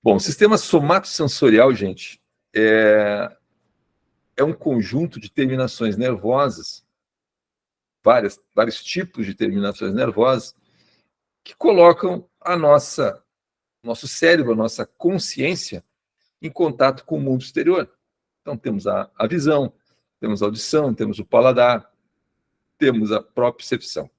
Bom, o sistema somatosensorial, gente, é um conjunto de terminações nervosas, vários tipos de terminações nervosas, que colocam nosso cérebro, a nossa consciência, em contato com o mundo exterior. Então, temos a visão, temos a audição, temos o paladar, temos a propriocepção.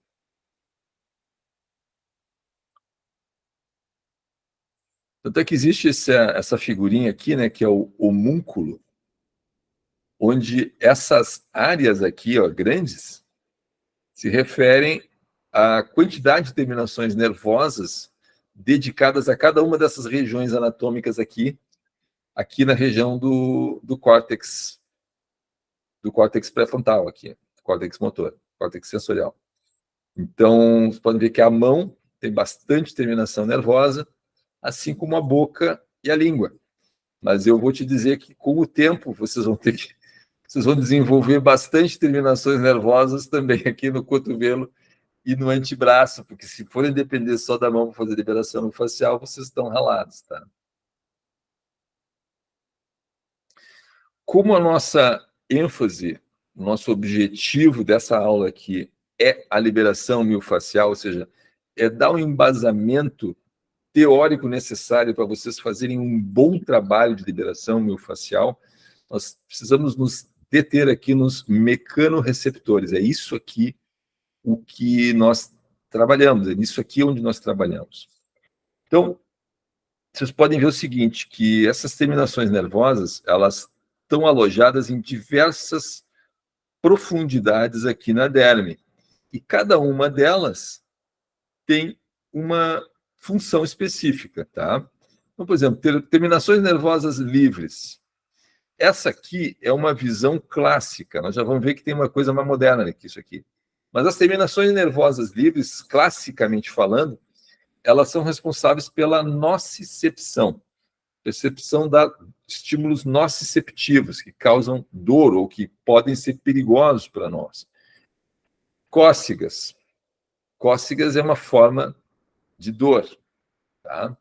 Tanto é que existe essa figurinha aqui, né, que é o homúnculo, onde essas áreas aqui, ó, grandes, se referem à quantidade de terminações nervosas dedicadas a cada uma dessas regiões anatômicas aqui na região do córtex pré-frontal aqui, córtex motor, córtex sensorial. Então, vocês podem ver que a mão tem bastante terminação nervosa, assim como a boca e a língua. Mas eu vou te dizer que, com o tempo, vocês vão desenvolver bastante terminações nervosas também aqui no cotovelo e no antebraço, porque se forem depender só da mão para fazer liberação facial, vocês estão ralados, tá? Como a nossa ênfase, nosso objetivo dessa aula aqui é a liberação miofascial, ou seja, é dar um embasamento teórico necessário para vocês fazerem um bom trabalho de liberação miofascial, nós precisamos nos deter aqui nos mecanorreceptores. É isso aqui o que nós trabalhamos, é nisso aqui onde nós trabalhamos. Então, vocês podem ver o seguinte, que essas terminações nervosas, elas estão alojadas em diversas profundidades aqui na derme. E cada uma delas tem uma função específica, tá? Então, por exemplo, terminações nervosas livres. Essa aqui é uma visão clássica. Nós já vamos ver que tem uma coisa mais moderna que isso aqui. Mas as terminações nervosas livres, classicamente falando, elas são responsáveis pela nocicepção, percepção de estímulos nociceptivos que causam dor ou que podem ser perigosos para nós. Cócegas. Cócegas é uma forma de dor, tá?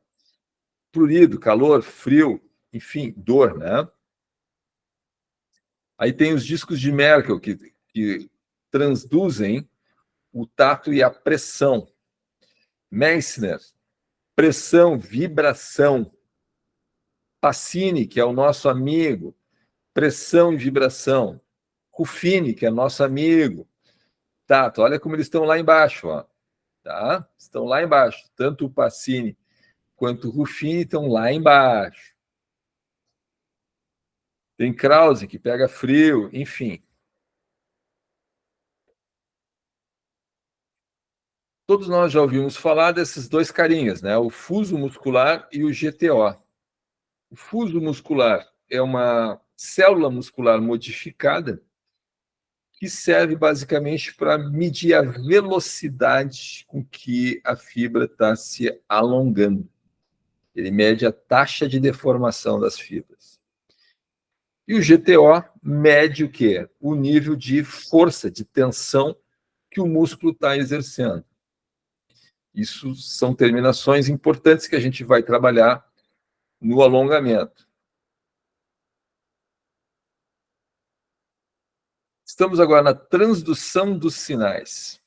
Prurido, calor, frio, enfim, dor, né? Aí tem os discos de Merkel, que transduzem o tato e a pressão. Meissner, pressão, vibração. Pacini, que é o nosso amigo, pressão e vibração. Ruffini, que é nosso amigo. Tato, olha como eles estão lá embaixo, ó. Tá? Estão lá embaixo. Tanto o Pacini quanto o Ruffini estão lá embaixo. Tem Krause, que pega frio, enfim. Todos nós já ouvimos falar desses dois carinhas, né? O fuso muscular e o GTO. O fuso muscular é uma célula muscular modificada que serve basicamente para medir a velocidade com que a fibra está se alongando. Ele mede a taxa de deformação das fibras. E o GTO mede o quê? O nível de força, de tensão que o músculo está exercendo. Isso são terminações importantes que a gente vai trabalhar no alongamento. Estamos agora na transdução dos sinais.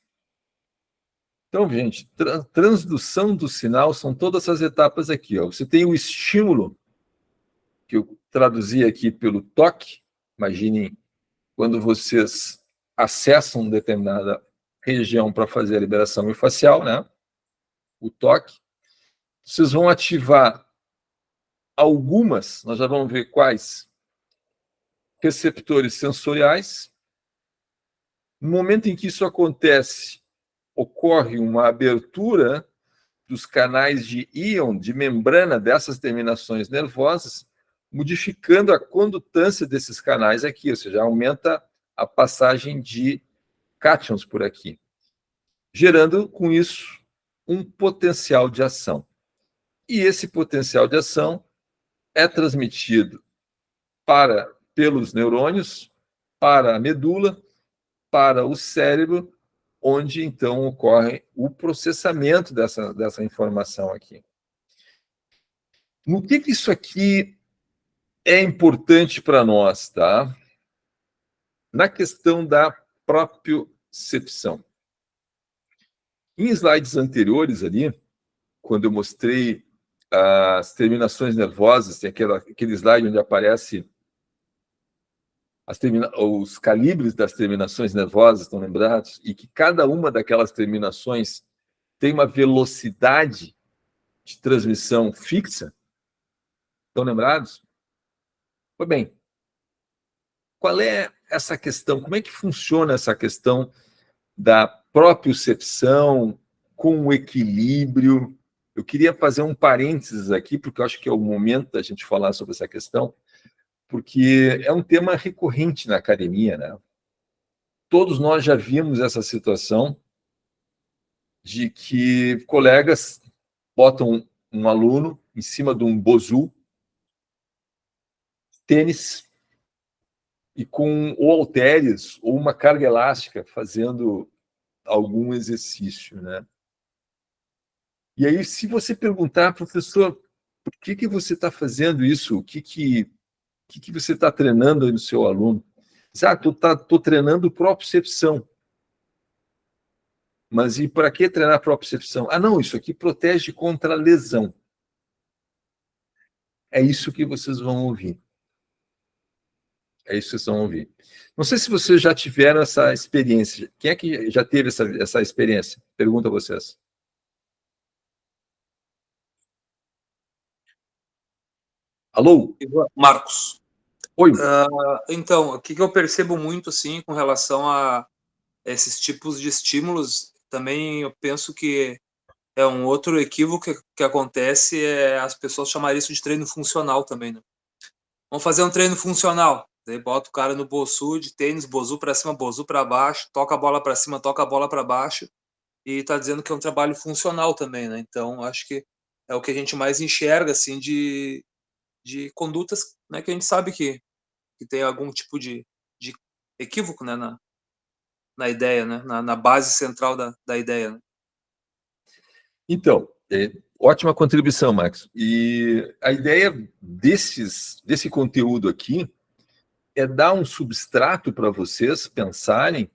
Então, gente, transdução do sinal são todas essas etapas aqui. Ó. Você tem o estímulo, que eu traduzi aqui pelo toque. Imaginem quando vocês acessam determinada região para fazer a liberação miofascial, né? O toque. Vocês vão ativar algumas, nós já vamos ver quais, receptores sensoriais. No momento em que isso acontece, ocorre uma abertura dos canais de íon, de membrana dessas terminações nervosas, modificando a condutância desses canais aqui, ou seja, aumenta a passagem de cátions por aqui, gerando, com isso, um potencial de ação. E esse potencial de ação é transmitido pelos neurônios, para a medula, para o cérebro onde então ocorre o processamento dessa informação aqui. No que isso aqui é importante para nós, tá? Na questão da propriocepção. Em slides anteriores ali, quando eu mostrei as terminações nervosas, tem aquele slide onde aparece os calibres das terminações nervosas, estão lembrados? E que cada uma daquelas terminações tem uma velocidade de transmissão fixa. Estão lembrados? Pois bem, qual é essa questão? Como é que funciona essa questão da propriocepção com o equilíbrio? Eu queria fazer um parênteses aqui, porque eu acho que é o momento da gente falar sobre essa questão, porque é um tema recorrente na academia, né? Todos nós já vimos essa situação de que colegas botam um aluno em cima de um bozu, tênis, e com ou halteres ou uma carga elástica fazendo algum exercício, né? E aí, se você perguntar, professor, por que você está fazendo isso? O que você está treinando aí no seu aluno? Diz, estou treinando propriocepção. Mas e para que treinar propriocepção? Não, isso aqui protege contra a lesão. É isso que vocês vão ouvir. É isso que vocês vão ouvir. Não sei se vocês já tiveram essa experiência. Quem é que já teve essa experiência? Pergunto a vocês. Alô? Marcos. Oi. Então, o que eu percebo muito, assim, com relação a esses tipos de estímulos, também eu penso que é um outro equívoco que acontece, as pessoas chamarem isso de treino funcional também, né? Vamos fazer um treino funcional. Daí bota o cara no bozu de tênis, bozu para cima, bozu para baixo, toca a bola para cima, toca a bola para baixo, e tá dizendo que é um trabalho funcional também, né? Então, acho que é o que a gente mais enxerga, assim, de condutas, né, que a gente sabe que tem algum tipo de equívoco, né, na ideia, né, na base central da ideia. Né? Então, ótima contribuição, Max. E a ideia desse conteúdo aqui é dar um substrato para vocês pensarem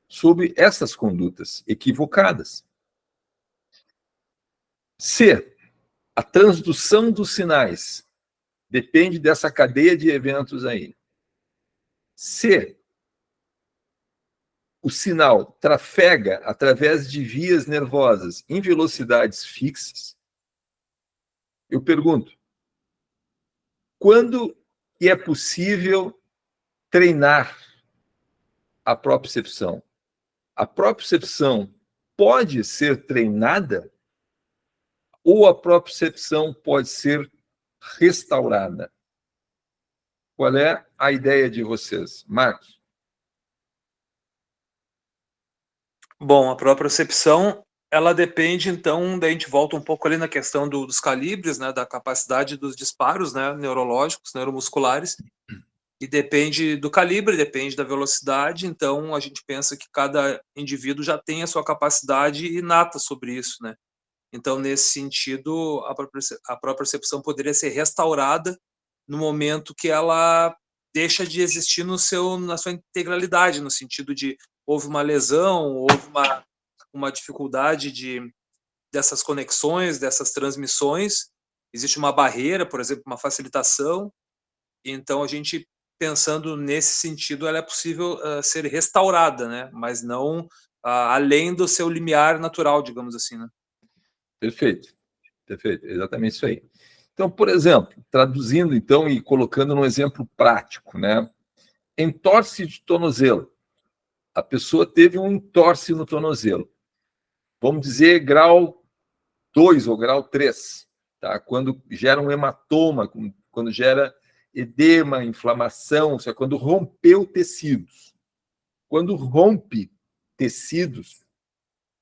sobre essas condutas equivocadas. Se a transdução dos sinais depende dessa cadeia de eventos aí, se o sinal trafega através de vias nervosas em velocidades fixas, eu pergunto, quando é possível treinar a propriocepção? A propriocepção pode ser treinada ou a propriocepção pode ser restaurada? Qual é a ideia de vocês? Marcos? Bom, a propriocepção, ela depende, então, daí a gente volta um pouco ali na questão dos calibres, né, da capacidade dos disparos, né, neurológicos, neuromusculares, e depende do calibre, depende da velocidade, então a gente pensa que cada indivíduo já tem a sua capacidade inata sobre isso, né? Então, nesse sentido, a propriocepção poderia ser restaurada no momento que ela deixa de existir na sua integralidade, no sentido de houve uma lesão, houve uma dificuldade dessas conexões, dessas transmissões, existe uma barreira, por exemplo, uma facilitação, então a gente pensando nesse sentido, ela é possível ser restaurada, né? Mas não além do seu limiar natural, digamos assim, né? Perfeito, perfeito, exatamente isso aí. Então, por exemplo, traduzindo então e colocando num exemplo prático, né? Entorse de tornozelo. A pessoa teve um entorse no tornozelo. Vamos dizer grau 2 ou grau 3, tá? Quando gera um hematoma, quando gera edema, inflamação, seja, quando rompeu tecidos. Quando rompe tecidos,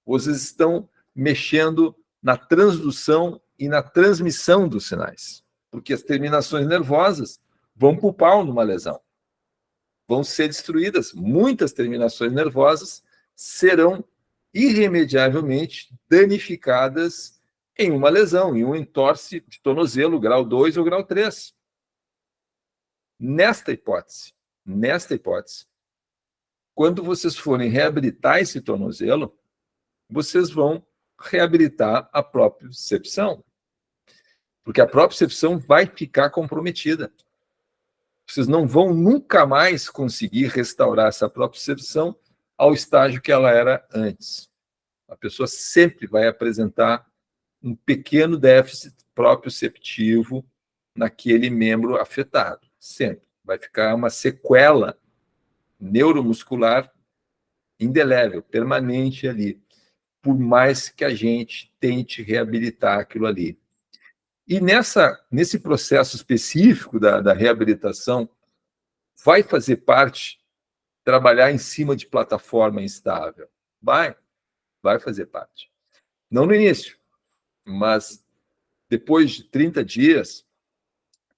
vocês estão mexendo na transdução e na transmissão dos sinais, porque as terminações nervosas vão para o pau numa lesão. Vão ser destruídas muitas terminações nervosas serão irremediavelmente danificadas em uma lesão, em um entorse de tornozelo, grau 2 ou grau 3. Nesta hipótese, quando vocês forem reabilitar esse tornozelo, vocês vão reabilitar a propriocepção, porque a propriocepção vai ficar comprometida. Vocês não vão nunca mais conseguir restaurar essa propriocepção ao estágio que ela era antes. A pessoa sempre vai apresentar um pequeno déficit proprioceptivo naquele membro afetado. Sempre. Vai ficar uma sequela neuromuscular indelével, permanente ali, por mais que a gente tente reabilitar aquilo ali. E nesse processo específico da reabilitação, vai fazer parte trabalhar em cima de plataforma instável? Vai fazer parte. Não no início, mas depois de 30 dias,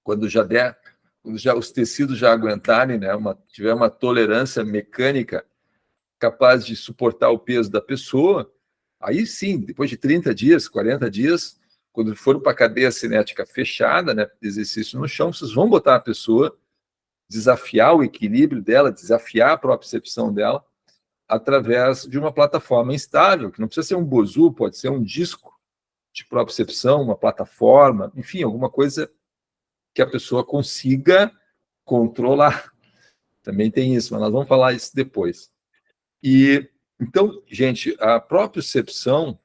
quando já os tecidos já aguentarem, né, tiver uma tolerância mecânica capaz de suportar o peso da pessoa, aí sim, depois de 30 dias, 40 dias, quando for para a cadeia cinética fechada, né, exercício no chão, vocês vão botar a pessoa, desafiar o equilíbrio dela, desafiar a propriocepção dela, através de uma plataforma instável, que não precisa ser um bozu, pode ser um disco de propriocepção, uma plataforma, enfim, alguma coisa que a pessoa consiga controlar. Também tem isso, mas nós vamos falar isso depois. E então, gente, a propriocepção,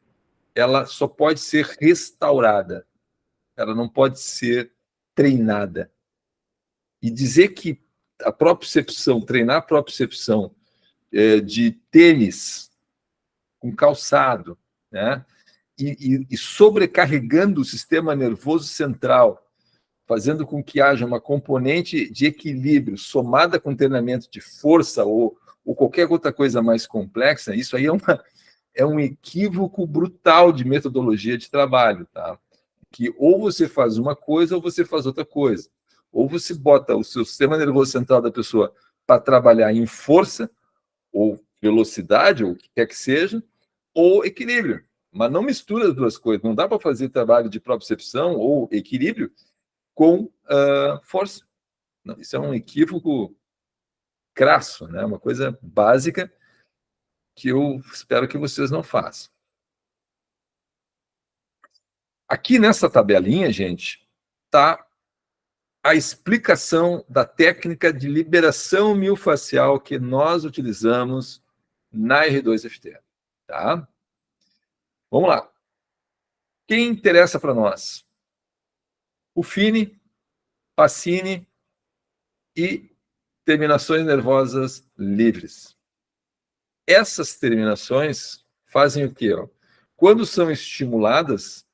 ela só pode ser restaurada, ela não pode ser treinada. E dizer que a propriocepção, treinar a propriocepção de tênis com calçado, né, e sobrecarregando o sistema nervoso central, fazendo com que haja uma componente de equilíbrio somada com treinamento de força ou qualquer outra coisa mais complexa, isso aí é um equívoco brutal de metodologia de trabalho, tá? Que ou você faz uma coisa ou você faz outra coisa. Ou você bota o seu sistema nervoso central da pessoa para trabalhar em força, ou velocidade, ou o que quer que seja, ou equilíbrio. Mas não mistura as duas coisas. Não dá para fazer trabalho de propriocepção ou equilíbrio com força. Não, isso é um equívoco crasso, né? Uma coisa básica que eu espero que vocês não façam. Aqui nessa tabelinha, gente, está a explicação da técnica de liberação miofascial que nós utilizamos na R2FT. Tá? Vamos lá. Quem interessa para nós? Ruffini, Pacini e terminações nervosas livres. Essas terminações fazem o quê? Quando são estimuladas,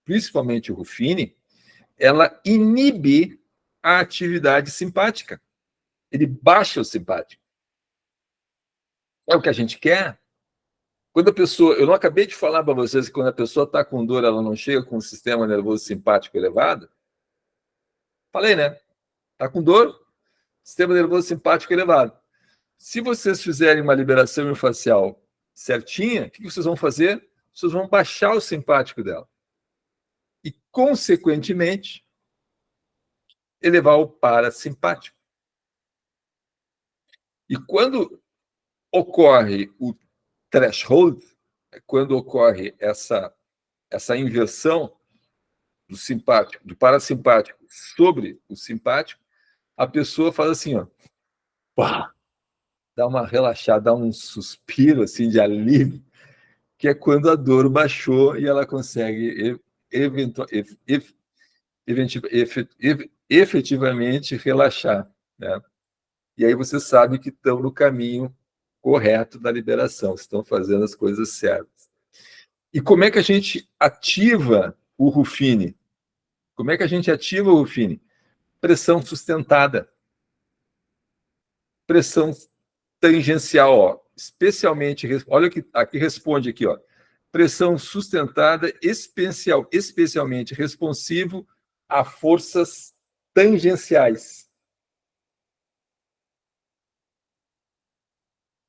principalmente o Ruffini, ela inibe a atividade simpática. Ele baixa o simpático. É o que a gente quer. Quando a pessoa... Eu não acabei de falar para vocês que quando a pessoa está com dor, ela não chega com um sistema nervoso simpático elevado? Falei, né? Está com dor, sistema nervoso simpático elevado. Se vocês fizerem uma liberação miofascial certinha, o que vocês vão fazer? Vocês vão baixar o simpático dela. E, consequentemente, elevar o parasimpático. E quando ocorre o threshold, quando ocorre essa inversão do simpático, do parasimpático sobre o simpático, a pessoa faz assim, ó, pá, dá uma relaxada, dá um suspiro assim de alívio, que é quando a dor baixou e ela consegue efetivamente relaxar, né? E aí você sabe que estão no caminho correto da liberação, estão fazendo as coisas certas. E como é que a gente ativa o Ruffini? Como é que a gente ativa o Ruffini? Pressão sustentada. Pressão tangencial, ó, especialmente, olha que aqui responde aqui, ó. Pressão sustentada, especialmente responsivo a forças tangenciais.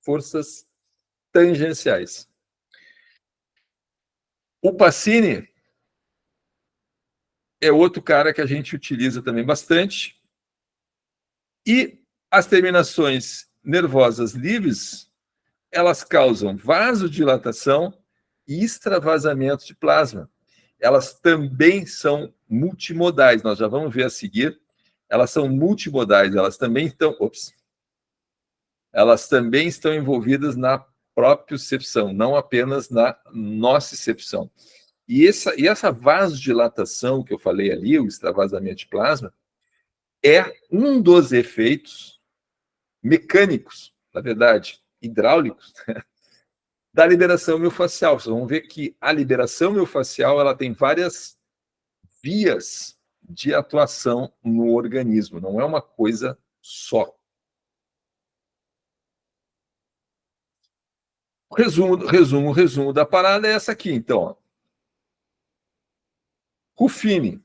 Forças tangenciais. O Pacini é outro cara que a gente utiliza também bastante. E as terminações nervosas livres, elas causam vasodilatação e extravasamento de plasma. Elas também são multimodais, nós já vamos ver a seguir. Elas são multimodais, elas também estão envolvidas na propriocepção, não apenas na nocicepção. E essa vasodilatação que eu falei ali, o extravasamento de plasma, é um dos efeitos mecânicos, na verdade, hidráulicos, da liberação miofascial. Vocês vão ver que a liberação miofascial ela tem várias vias de atuação no organismo, não é uma coisa só. O resumo da parada é essa aqui, então. Ó. Ruffini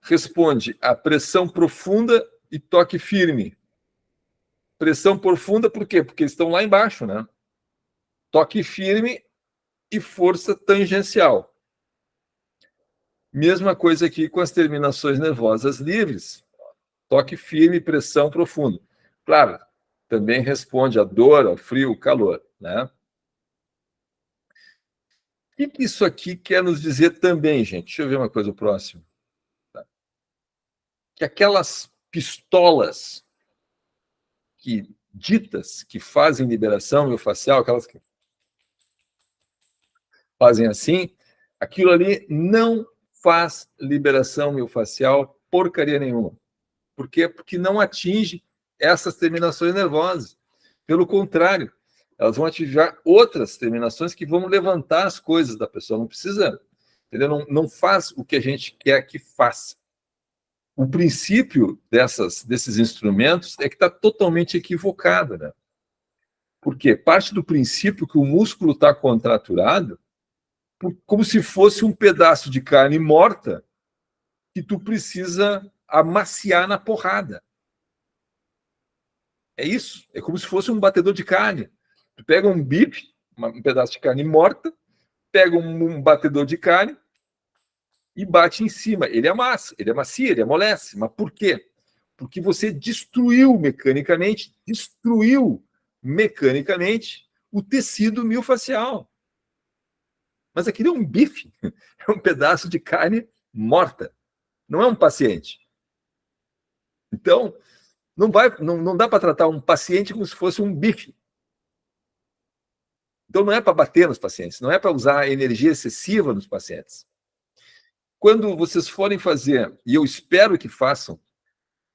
responde a pressão profunda e toque firme. Pressão profunda por quê? Porque eles estão lá embaixo, né? Toque firme e força tangencial. Mesma coisa aqui com as terminações nervosas livres. Toque firme, pressão profunda. Claro, também responde a dor, ao frio, ao calor, né? O que isso aqui quer nos dizer também, gente? Deixa eu ver uma coisa próxima. Tá? Que aquelas pistolas que fazem liberação miofascial, aquelas que fazem assim, aquilo ali não faz liberação miofascial porcaria nenhuma. Por quê? Porque não atinge essas terminações nervosas. Pelo contrário, elas vão ativar outras terminações que vão levantar as coisas da pessoa. Não precisa, entendeu? Não faz o que a gente quer que faça. O princípio desses instrumentos é que está totalmente equivocado, né? Porque parte do princípio que o músculo está contraturado como se fosse um pedaço de carne morta que tu precisa amaciar na porrada. É isso. É como se fosse um batedor de carne. Tu pega um bife, um pedaço de carne morta, pega um batedor de carne e bate em cima. Ele amassa, ele amacia, ele amolece. Mas por quê? Porque você destruiu mecanicamente o tecido miofascial. Mas aquilo é um bife, é um pedaço de carne morta. Não é um paciente. Então, não dá para tratar um paciente como se fosse um bife. Então, não é para bater nos pacientes, não é para usar energia excessiva nos pacientes. Quando vocês forem fazer, e eu espero que façam,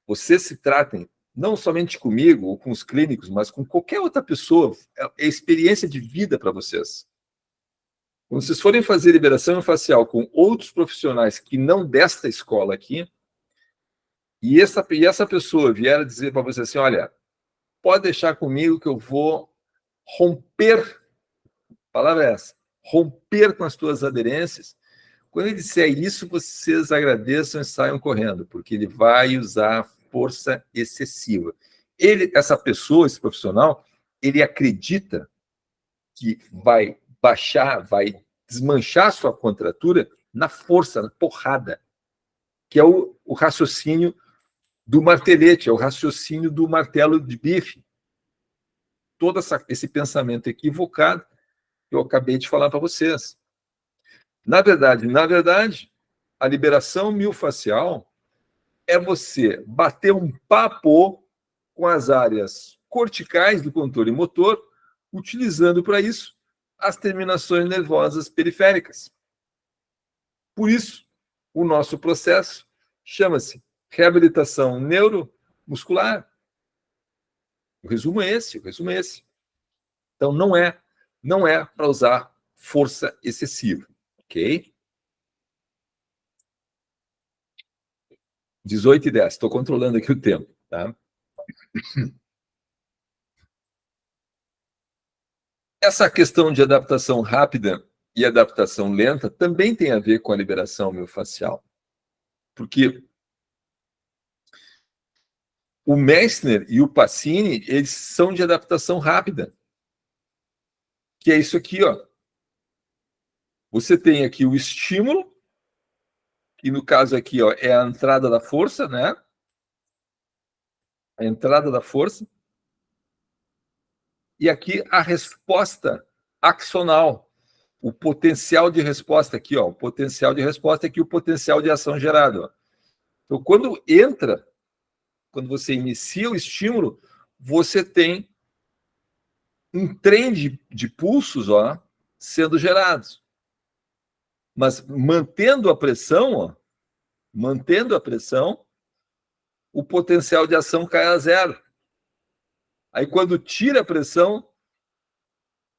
vocês se tratem, não somente comigo ou com os clínicos, mas com qualquer outra pessoa, é experiência de vida para vocês. Quando vocês forem fazer liberação facial com outros profissionais que não desta escola aqui, e essa pessoa vier dizer para você assim, olha, pode deixar comigo que eu vou romper, a palavra é essa, romper com as tuas aderências. Quando ele disser isso, vocês agradeçam e saiam correndo, porque ele vai usar força excessiva. Essa pessoa, esse profissional, ele acredita que vai baixar, vai desmanchar sua contratura na força, na porrada, que é o raciocínio do martelete, é o raciocínio do martelo de bife. Todo esse pensamento equivocado que eu acabei de falar para vocês. Na verdade, a liberação miofascial é você bater um papo com as áreas corticais do controle motor, utilizando para isso as terminações nervosas periféricas. Por isso, o nosso processo chama-se reabilitação neuromuscular. O resumo é esse. Então, não é para usar força excessiva, ok? 18:10, estou controlando aqui o tempo, tá? Essa questão de adaptação rápida e adaptação lenta também tem a ver com a liberação miofascial. Porque o Meissner e o Pacini, eles são de adaptação rápida. que é isso aqui, ó. Você tem aqui o estímulo, que no caso aqui, ó, é a entrada da força, né? A entrada da força. E aqui a resposta axonal, o potencial de resposta aqui, ó. O potencial de resposta é aqui o potencial de ação gerado, ó. Então, quando você inicia o estímulo, você tem um trem de pulsos, ó, sendo gerados. Mas mantendo a pressão, ó, o potencial de ação cai a zero. Aí, quando tira a pressão,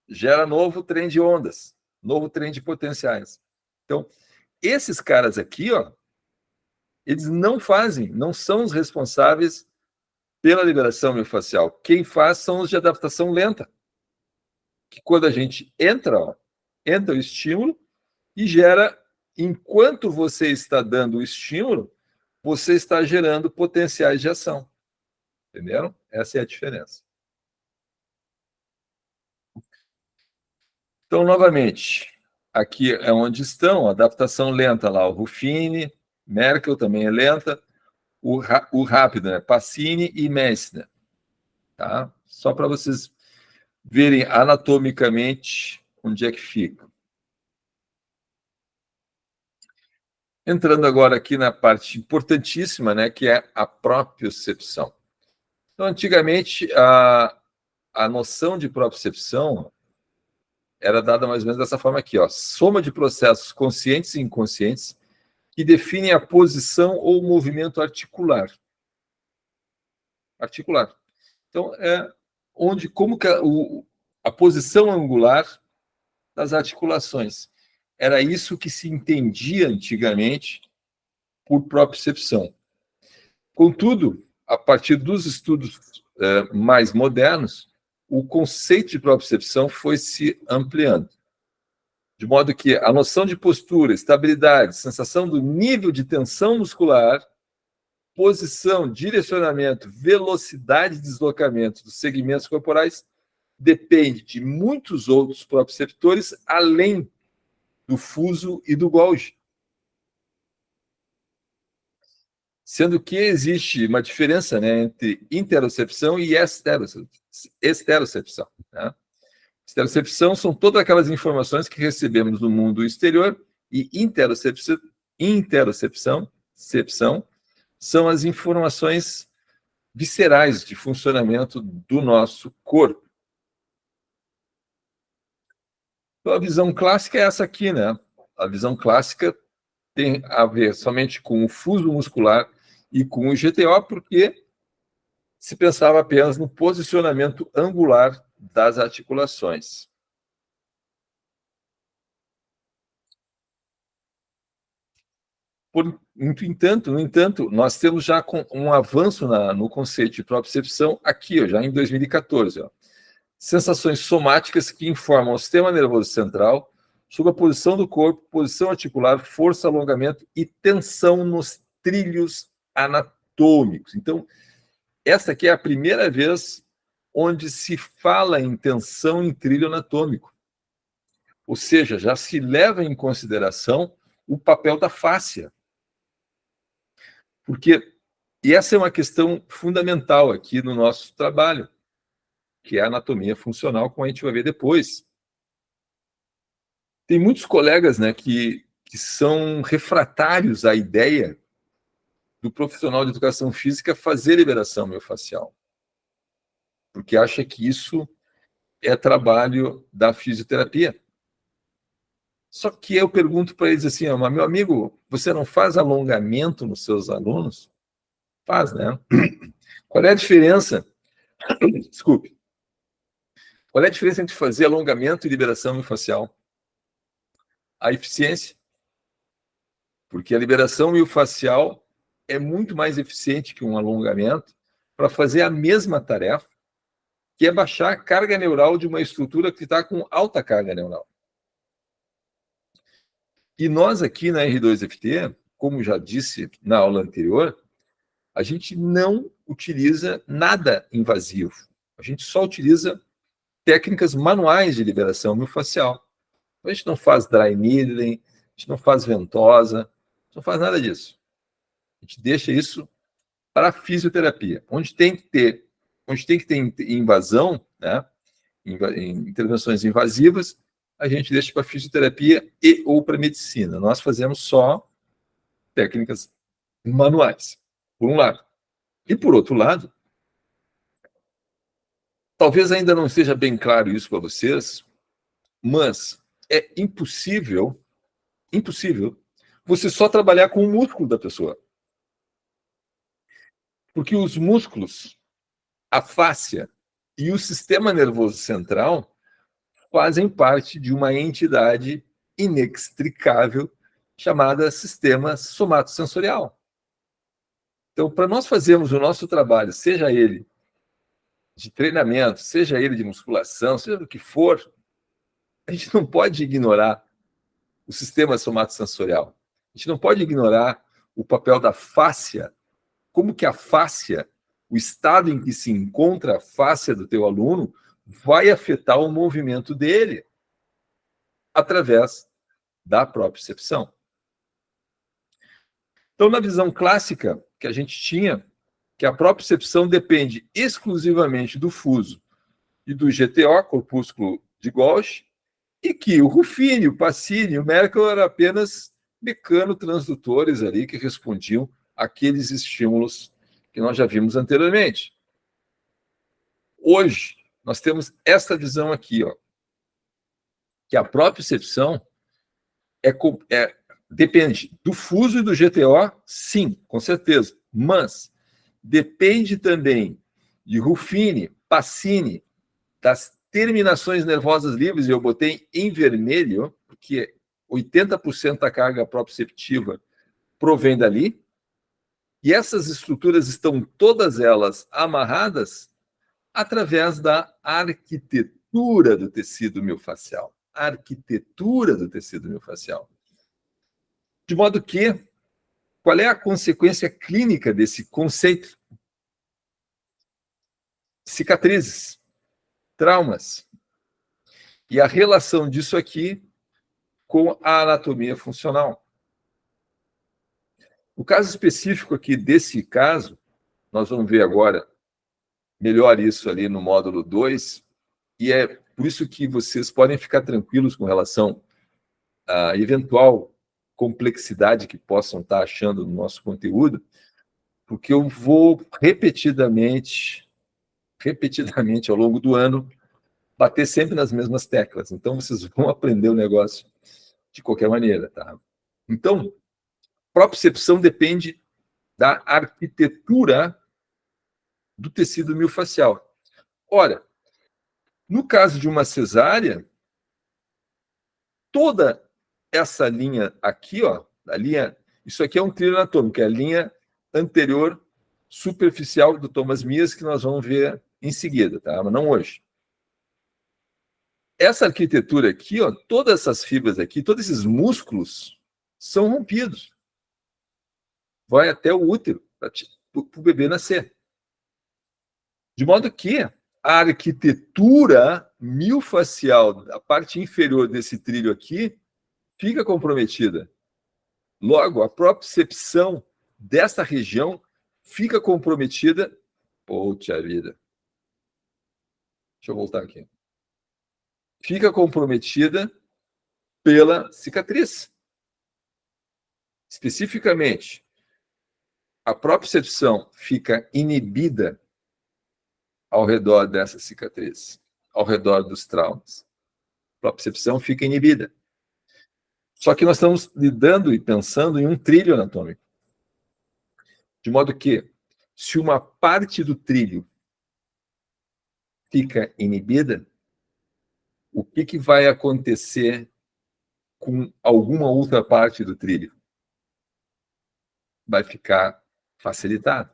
gera novo trem de ondas, novo trem de potenciais. Então, esses caras aqui, ó, eles não são os responsáveis pela liberação miofascial. Quem faz são os de adaptação lenta. Que quando a gente entra o estímulo e gera, enquanto você está dando o estímulo, você está gerando potenciais de ação. Entenderam? Essa é a diferença. Então, novamente, aqui é onde estão, a adaptação lenta lá, o Ruffini, Merkel também é lenta, o rápido, né? Pacini e Meissner. Tá? Só para vocês verem anatomicamente onde é que fica. Entrando agora aqui na parte importantíssima, né, que é a propriocepção. Então, antigamente, a noção de propriocepção era dada mais ou menos dessa forma aqui, ó, soma de processos conscientes e inconscientes que definem a posição ou movimento articular. Então, como que a posição angular das articulações. Era isso que se entendia antigamente por propriocepção. Contudo, a partir dos estudos mais modernos, o conceito de propriocepção foi se ampliando. De modo que a noção de postura, estabilidade, sensação do nível de tensão muscular, posição, direcionamento, velocidade de deslocamento dos segmentos corporais depende de muitos outros proprioceptores, além do fuso e do Golgi. Sendo que existe uma diferença, né, entre interocepção e esterocepção. Né? Esterocepção são todas aquelas informações que recebemos do mundo exterior, e interocepção são as informações viscerais de funcionamento do nosso corpo. Então, a visão clássica é essa aqui, né? A visão clássica tem a ver somente com o fuso muscular e com o GTO, porque se pensava apenas no posicionamento angular das articulações. No entanto, nós temos já um avanço no conceito de propriocepção aqui, ó, já em 2014. Ó. Sensações somáticas que informam o sistema nervoso central sobre a posição do corpo, posição articular, força, alongamento e tensão nos trilhos anatômicos. Então, essa aqui é a primeira vez onde se fala em tensão em trilho anatômico. Ou seja, já se leva em consideração o papel da fáscia. E essa é uma questão fundamental aqui no nosso trabalho, que é a anatomia funcional, como a gente vai ver depois. Tem muitos colegas, né, que são refratários à ideia do profissional de educação física fazer liberação miofascial, porque acha que isso é trabalho da fisioterapia. Só que eu pergunto para eles assim, ó, meu amigo, você não faz alongamento nos seus alunos? Faz, né? Qual é a diferença? Desculpe. Qual é a diferença entre fazer alongamento e liberação miofascial? A eficiência. Porque a liberação miofascial é muito mais eficiente que um alongamento para fazer a mesma tarefa, que é baixar a carga neural de uma estrutura que está com alta carga neural. E nós aqui na R2FT, como já disse na aula anterior, a gente não utiliza nada invasivo. A gente só utiliza técnicas manuais de liberação miofascial. A gente não faz dry needling, a gente não faz ventosa, a gente não faz nada disso. A gente deixa isso para a fisioterapia, onde tem que ter invasão, né, intervenções invasivas, a gente deixa para fisioterapia e ou para medicina. Nós fazemos só técnicas manuais, por um lado. E por outro lado, talvez ainda não esteja bem claro isso para vocês, mas é impossível você só trabalhar com o músculo da pessoa. Porque os músculos, a fáscia e o sistema nervoso central fazem parte de uma entidade inextricável chamada sistema somatosensorial. Então, para nós fazermos o nosso trabalho, seja ele de treinamento, seja ele de musculação, seja o que for, a gente não pode ignorar o sistema somatosensorial. A gente não pode ignorar o papel da fáscia. Como que a fáscia, o estado em que se encontra a fáscia do teu aluno, vai afetar o movimento dele através da propriocepção. Então, na visão clássica que a gente tinha, que a propriocepção depende exclusivamente do fuso e do GTO, corpúsculo de Golgi, e que o Ruffini, o Pacini e o Merkel eram apenas mecanotransdutores ali que respondiam àqueles estímulos que nós já vimos anteriormente. Hoje, nós temos essa visão aqui, ó, que a propriocepção depende do fuso e do GTO, sim, com certeza, mas depende também de Ruffini, Pacini, das terminações nervosas livres, e eu botei em vermelho, porque 80% da carga proprioceptiva provém dali, e essas estruturas estão todas elas amarradas através da arquitetura do tecido miofascial. Arquitetura do tecido miofascial. De modo que, qual é a consequência clínica desse conceito? Cicatrizes, traumas. E a relação disso aqui com a anatomia funcional. O caso específico aqui desse caso, nós vamos ver agora melhor isso ali no módulo 2, e é por isso que vocês podem ficar tranquilos com relação à eventual complexidade que possam estar achando no nosso conteúdo, porque eu vou repetidamente ao longo do ano, bater sempre nas mesmas teclas. Então, vocês vão aprender o negócio de qualquer maneira, tá? Então, propriocepção depende da arquitetura do tecido miofascial. Ora, no caso de uma cesárea, toda essa linha aqui, ó, a linha, isso aqui é um trilho anatômico, é a linha anterior superficial do Thomas Mias, que nós vamos ver em seguida, tá? Mas não hoje. Essa arquitetura aqui, ó, todas essas fibras aqui, todos esses músculos são rompidos. Vai até o útero para o bebê nascer. De modo que a arquitetura miofascial, a parte inferior desse trilho aqui, fica comprometida. Logo, a propriocepção dessa região fica comprometida. Poxa vida. Deixa eu voltar aqui. Fica comprometida pela cicatriz. Especificamente, a propriocepção fica inibida ao redor dessa cicatriz, ao redor dos traumas. A propriocepção fica inibida. Só que nós estamos lidando e pensando em um trilho anatômico. De modo que, se uma parte do trilho fica inibida, o que vai acontecer com alguma outra parte do trilho? Vai ficar facilitado.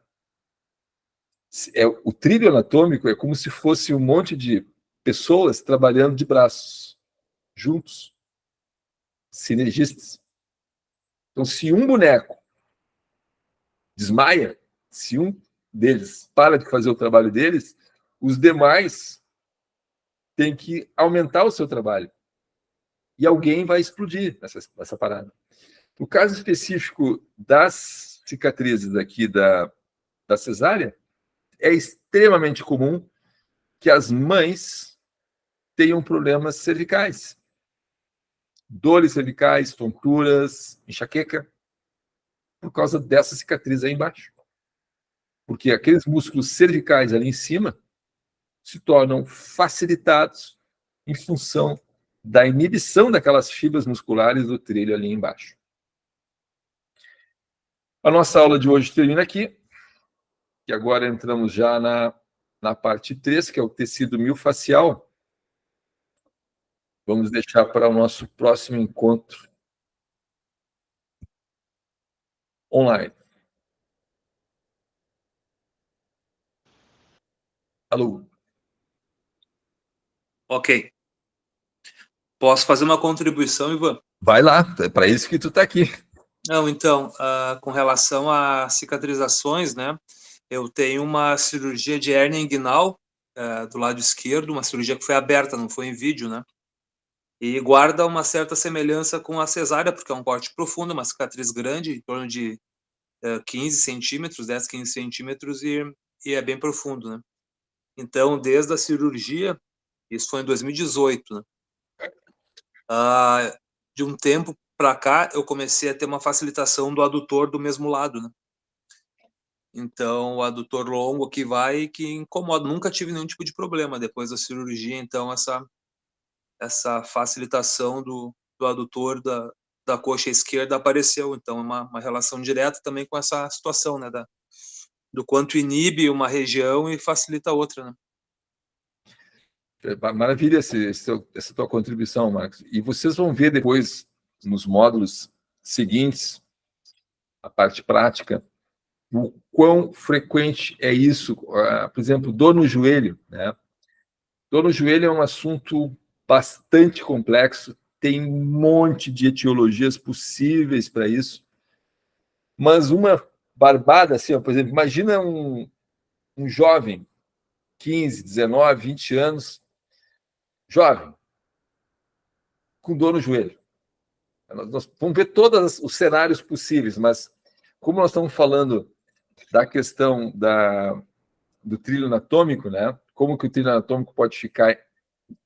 O trilho anatômico é como se fosse um monte de pessoas trabalhando de braços, juntos, sinergistas. Então, se um boneco desmaia, se um deles para de fazer o trabalho deles, os demais tem que aumentar o seu trabalho. E alguém vai explodir essa parada. No caso específico das cicatrizes aqui da cesárea, é extremamente comum que as mães tenham problemas cervicais. Dores cervicais, tonturas, enxaqueca, por causa dessa cicatriz aí embaixo. Porque aqueles músculos cervicais ali em cima se tornam facilitados em função da inibição daquelas fibras musculares do trilho ali embaixo. A nossa aula de hoje termina aqui, e agora entramos já na parte 3, que é o tecido miofascial. Vamos deixar para o nosso próximo encontro online. Alô? Ok. Posso fazer uma contribuição, Ivan? Vai lá, é para isso que tu está aqui. Não, então, com relação a cicatrizações, né? Eu tenho uma cirurgia de hérnia inguinal do lado esquerdo, uma cirurgia que foi aberta, não foi em vídeo, né? E guarda uma certa semelhança com a cesárea, porque é um corte profundo, uma cicatriz grande, em torno de 15 centímetros, 10, 15 centímetros, e é bem profundo, né? Então, desde a cirurgia, isso foi em 2018, né? De um tempo para cá, eu comecei a ter uma facilitação do adutor do mesmo lado, né? Então, o adutor longo que vai e que incomoda. Nunca tive nenhum tipo de problema depois da cirurgia, então essa facilitação do adutor da coxa esquerda apareceu. Então, é uma relação direta também com essa situação, né? Do quanto inibe uma região e facilita a outra, né? Maravilha essa tua contribuição, Marcos. E vocês vão ver depois, nos módulos seguintes, a parte prática, o quão frequente é isso. Por exemplo, dor no joelho, né? Dor no joelho é um assunto bastante complexo, tem um monte de etiologias possíveis para isso, mas uma barbada, assim, ó, por exemplo, imagina um jovem, 15, 19, 20 anos, jovem, com dor no joelho. Nós vamos ver todos os cenários possíveis, mas como nós estamos falando da questão do trilho anatômico, né? Como que o trilho anatômico pode ficar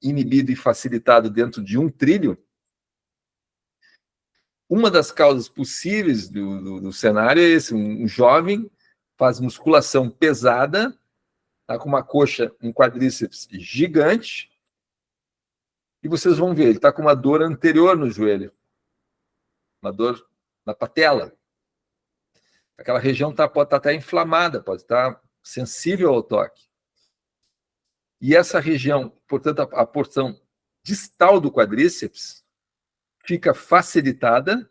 inibido e facilitado dentro de um trilho? Uma das causas possíveis do cenário é esse: um jovem faz musculação pesada, tá com uma coxa, um quadríceps gigante, e vocês vão ver, ele está com uma dor anterior no joelho, uma dor na patela. Aquela região pode estar até inflamada, pode estar sensível ao toque. E essa região, portanto, a porção distal do quadríceps fica facilitada,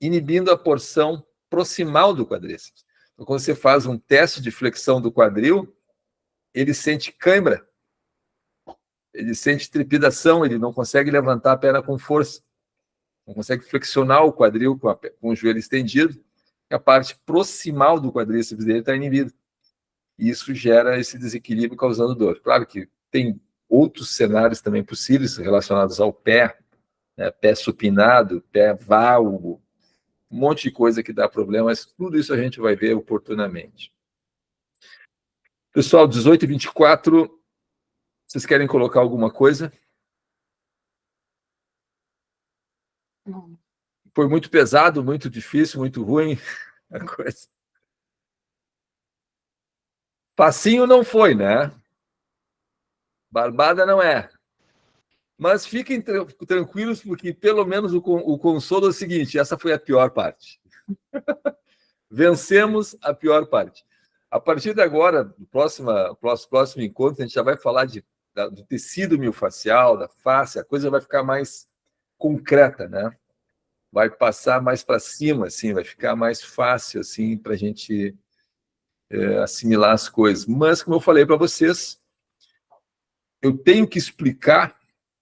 inibindo a porção proximal do quadríceps. Então, quando você faz um teste de flexão do quadril, ele sente cãibra, ele sente trepidação, ele não consegue levantar a perna com força, não consegue flexionar o quadril com o joelho estendido, e a parte proximal do quadríceps dele está inibida. E isso gera esse desequilíbrio causando dor. Claro que tem outros cenários também possíveis relacionados ao pé, né? Pé supinado, pé valgo, um monte de coisa que dá problema, mas tudo isso a gente vai ver oportunamente. Pessoal, 18h24, vocês querem colocar alguma coisa? Não. Foi muito pesado, muito difícil, muito ruim a coisa. Facinho não foi, né? Barbada não é. Mas fiquem tranquilos, porque pelo menos o consolo é o seguinte: essa foi a pior parte. Vencemos a pior parte. A partir de agora, no próximo encontro, a gente já vai falar do tecido miofascial, da face, a coisa vai ficar mais concreta, né? Vai passar mais para cima, assim, vai ficar mais fácil assim, para a gente assimilar as coisas. Mas, como eu falei para vocês, eu tenho que explicar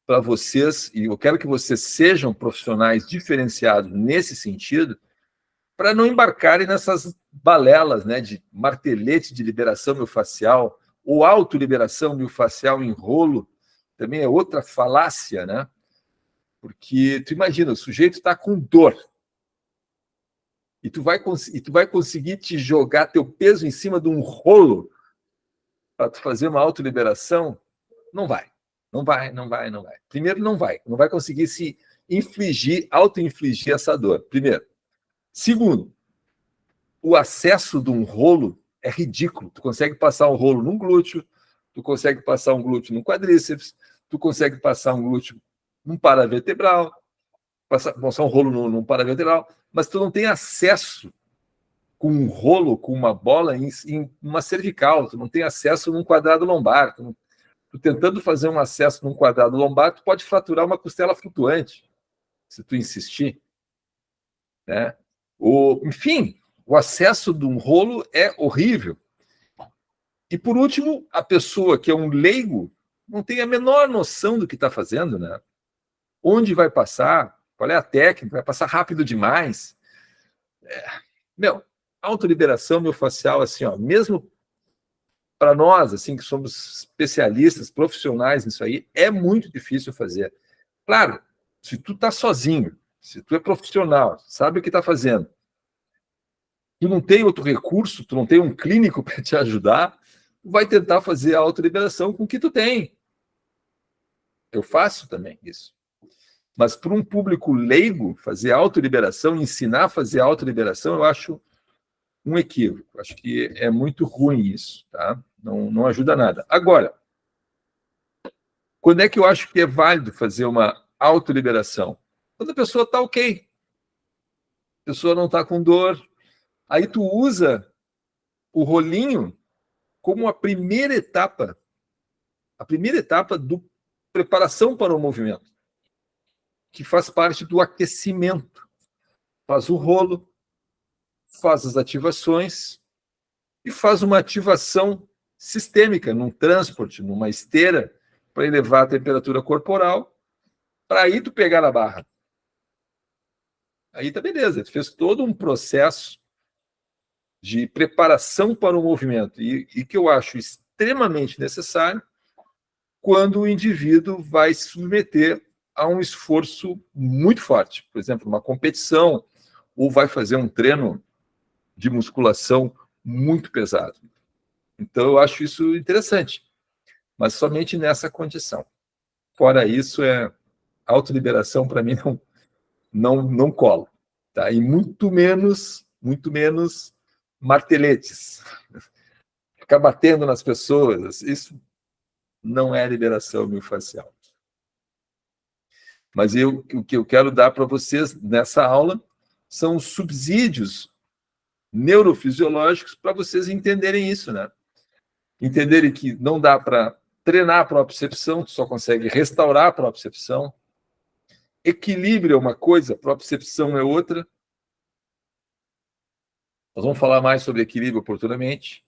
para vocês, e eu quero que vocês sejam profissionais diferenciados nesse sentido, para não embarcarem nessas balelas, né, de martelete de liberação miofascial ou autoliberação miofascial em rolo, também é outra falácia, né? Porque tu imagina, o sujeito está com dor e tu vai conseguir te jogar teu peso em cima de um rolo para tu fazer uma autoliberação? Não vai. Não vai. Primeiro, não vai conseguir se auto-infligir essa dor. Primeiro. Segundo, o acesso de um rolo é ridículo. Tu consegue passar um rolo num glúteo, tu consegue passar um glúteo num quadríceps, tu consegue passar um glúteo num paravertebral, passar um rolo num paravertebral, mas tu não tem acesso com um rolo, com uma bola em uma cervical, tu não tem acesso num quadrado lombar. Tu tentando fazer um acesso num quadrado lombar, tu pode fraturar uma costela flutuante, se tu insistir. Né? Enfim, o acesso de um rolo é horrível. E, por último, a pessoa que é um leigo não tem a menor noção do que está fazendo, né? Onde vai passar, qual é a técnica, vai passar rápido demais. Autoliberação miofascial, assim, ó, mesmo para nós, assim, que somos especialistas, profissionais nisso aí, é muito difícil fazer. Claro, se tu está sozinho, se tu é profissional, sabe o que está fazendo, tu não tem outro recurso, tu não tem um clínico para te ajudar, tu vai tentar fazer a autoliberação com o que tu tem. Eu faço também isso. Mas para um público leigo, fazer autoliberação, ensinar a fazer autoliberação, eu acho um equívoco. Acho que é muito ruim isso, tá? Não ajuda nada. Agora, quando é que eu acho que é válido fazer uma autoliberação? Quando a pessoa está ok. A pessoa não está com dor. Aí tu usa o rolinho como a primeira etapa do preparação para o movimento, que faz parte do aquecimento. Faz o rolo, faz as ativações e faz uma ativação sistêmica, num transporte, numa esteira, para elevar a temperatura corporal, para aí tu pegar na barra. Aí tá beleza, tu fez todo um processo de preparação para o movimento, e que eu acho extremamente necessário quando o indivíduo vai se submeter a um esforço muito forte, por exemplo, uma competição, ou vai fazer um treino de musculação muito pesado. Então, eu acho isso interessante, mas somente nessa condição. Fora isso, autoliberação, para mim, não cola. Tá? E muito menos marteletes. Ficar batendo nas pessoas, isso não é liberação miofascial. Mas o que eu quero dar para vocês nessa aula são subsídios neurofisiológicos para vocês entenderem isso, né? Entenderem que não dá para treinar a propriocepção, tu só consegue restaurar a propriocepção. Equilíbrio é uma coisa, propriocepção é outra. Nós vamos falar mais sobre equilíbrio oportunamente.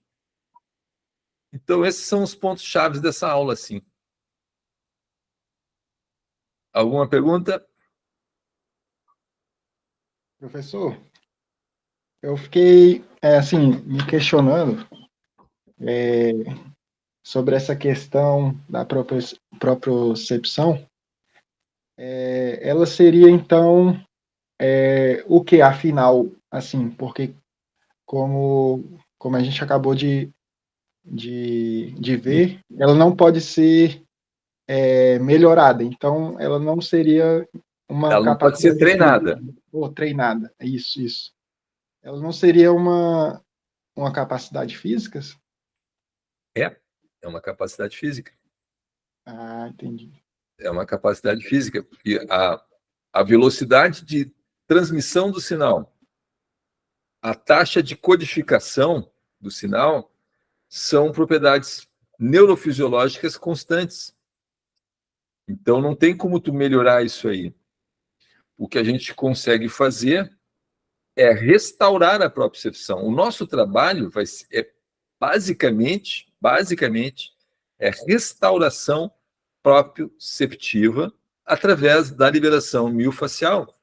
Então, esses são os pontos chaves dessa aula, sim. Alguma pergunta? Professor, eu fiquei, me questionando sobre essa questão da propriocepção. Ela seria, então, o que, afinal, assim, porque como a gente acabou de ver, ela não pode ser melhorada, então ela não seria uma ela não pode ser treinada. Treinada, isso. Ela não seria uma capacidade física? É uma capacidade física. Ah, entendi. É uma capacidade física, porque a velocidade de transmissão do sinal, a taxa de codificação do sinal são propriedades neurofisiológicas constantes. Então, não tem como tu melhorar isso aí. O que a gente consegue fazer é restaurar a propriocepção. O nosso trabalho é basicamente, é restauração proprioceptiva através da liberação miofascial.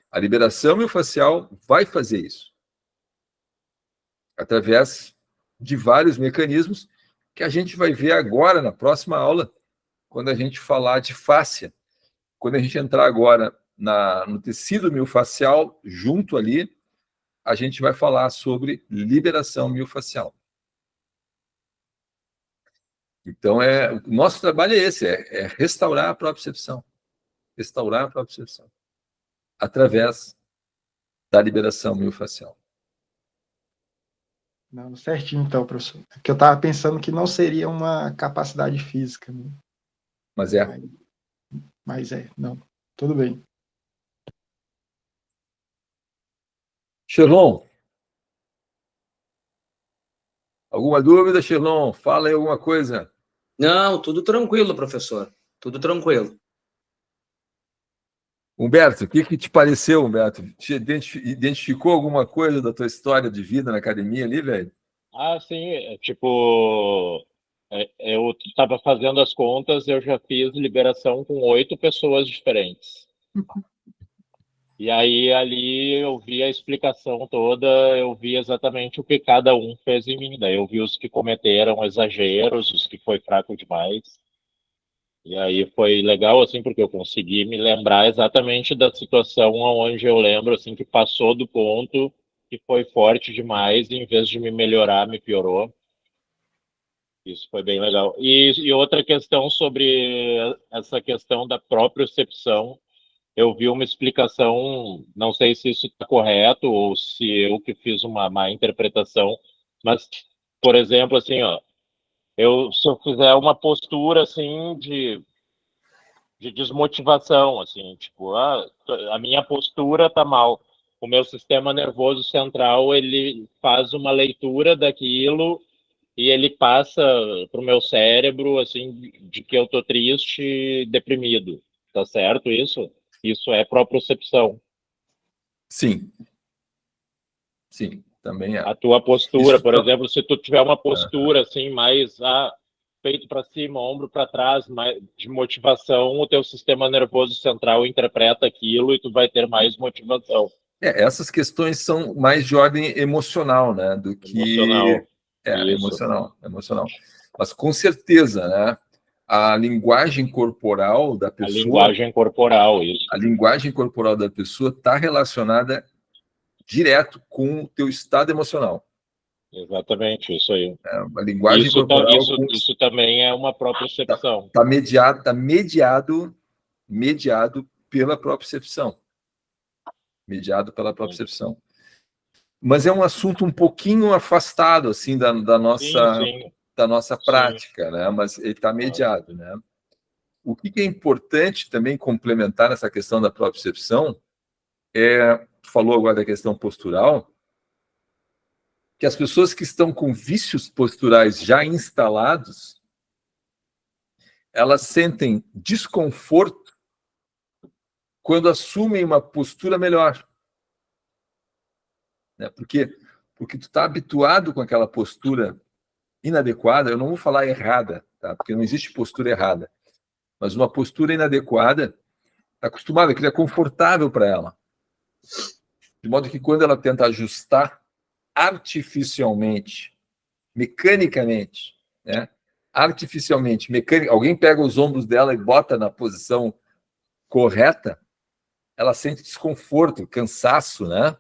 A liberação miofascial vai fazer isso através de vários mecanismos que a gente vai ver agora na próxima aula, quando a gente falar de fáscia. Quando a gente entrar agora no tecido miofascial, junto ali, a gente vai falar sobre liberação miofascial. Então, o nosso trabalho é esse, é restaurar a propriocepção. Restaurar a propriocepção. Através da liberação miofascial. Não, certinho, então, professor. É que eu estava pensando que não seria uma capacidade física, né? Mas é. Mas não. Tudo bem. Sherlon. Alguma dúvida, Sherlon? Fala aí alguma coisa. Não, tudo tranquilo, professor. Tudo tranquilo. Humberto, o que te pareceu, Humberto? Te identificou alguma coisa da tua história de vida na academia ali, velho? Ah, sim, eu estava fazendo as contas, eu já fiz liberação com 8 pessoas diferentes. E aí ali eu vi a explicação toda, eu vi exatamente o que cada um fez em mim. Daí eu vi os que cometeram exageros, os que foi fraco demais. E aí foi legal, assim, porque eu consegui me lembrar exatamente da situação onde eu lembro, assim, que passou do ponto, que foi forte demais, e em vez de me melhorar, me piorou. Isso foi bem legal. E outra questão sobre essa questão da propriocepção, eu vi uma explicação, não sei se isso está correto ou se eu que fiz uma má interpretação, mas, por exemplo, assim, ó, se eu fizer uma postura, assim, de desmotivação, assim, tipo, a minha postura tá mal. O meu sistema nervoso central, ele faz uma leitura daquilo e ele passa pro meu cérebro, assim, de que eu tô triste, deprimido. Tá certo isso? Isso é propriocepção. Sim. Sim, também é. A tua postura, Isso por tá... exemplo, se tu tiver uma postura, assim, mais peito para cima, ombro para trás, mais de motivação, o teu sistema nervoso central interpreta aquilo e tu vai ter mais motivação. essas questões são mais de ordem emocional, né, do que Emocional. emocional. Mas com certeza, né, a linguagem corporal da pessoa, A linguagem corporal, isso. A linguagem corporal da pessoa está relacionada direto com o teu estado emocional. Exatamente, isso aí. A linguagem corporal... Isso também é uma propriocepção. Está mediado pela propriocepção. Mediado pela propriocepção. Mas é um assunto um pouquinho afastado, assim, da nossa prática, né? Mas ele está mediado, né? O que é importante também complementar nessa questão da propriocepção tu falou agora da questão postural, que as pessoas que estão com vícios posturais já instalados, elas sentem desconforto quando assumem uma postura melhor. Né? Porque tu está habituado com aquela postura inadequada, eu não vou falar errada, tá? Porque não existe postura errada, mas uma postura inadequada, está acostumada, aquilo é confortável para ela. De modo que quando ela tenta ajustar artificialmente, mecanicamente, né? Alguém pega os ombros dela e bota na posição correta, ela sente desconforto, cansaço, né?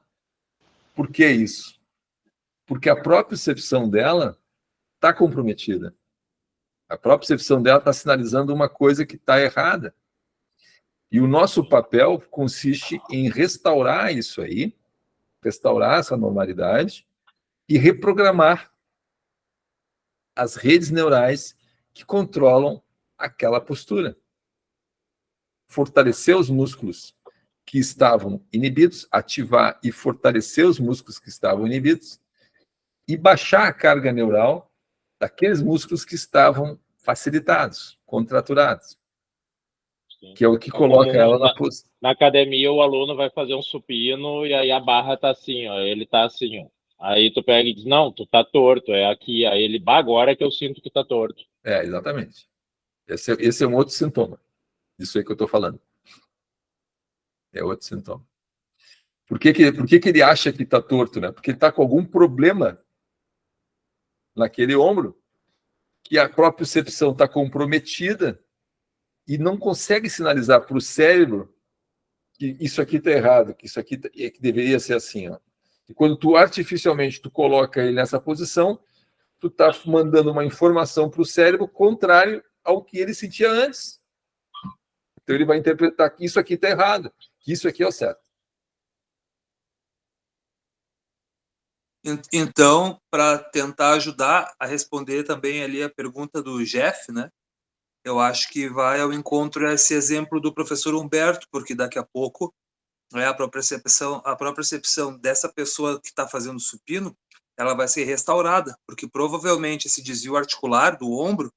Por que isso? Porque a propriocepção dela está comprometida. A propriocepção dela está sinalizando uma coisa que está errada. E o nosso papel consiste em restaurar isso aí, restaurar essa normalidade e reprogramar as redes neurais que controlam aquela postura. Fortalecer os músculos que estavam inibidos, ativar e fortalecer os músculos que estavam inibidos e baixar a carga neural daqueles músculos que estavam facilitados, contraturados. Sim. Que é o que coloca ela na posição. Na academia, o aluno vai fazer um supino e aí a barra está assim, ó, ele está assim, ó. Aí tu pega e diz, não, tu tá torto, é aqui. Aí ele, agora é que eu sinto que tá torto. Exatamente. Esse é um outro sintoma. Isso aí que eu estou falando. É outro sintoma. Por que ele acha que está torto? Né? Porque ele está com algum problema naquele ombro que a propriocepção está comprometida e não consegue sinalizar para o cérebro que isso aqui está errado, que isso aqui que deveria ser assim. Ó. E quando tu artificialmente tu coloca ele nessa posição, tu está mandando uma informação para o cérebro contrário ao que ele sentia antes. Então ele vai interpretar que isso aqui está errado, que isso aqui é o certo. Então, para tentar ajudar a responder também ali a pergunta do Jeff, né? Eu acho que vai ao encontro esse exemplo do professor Humberto, porque daqui a pouco a própria percepção dessa pessoa que está fazendo supino, ela vai ser restaurada, porque provavelmente esse desvio articular do ombro,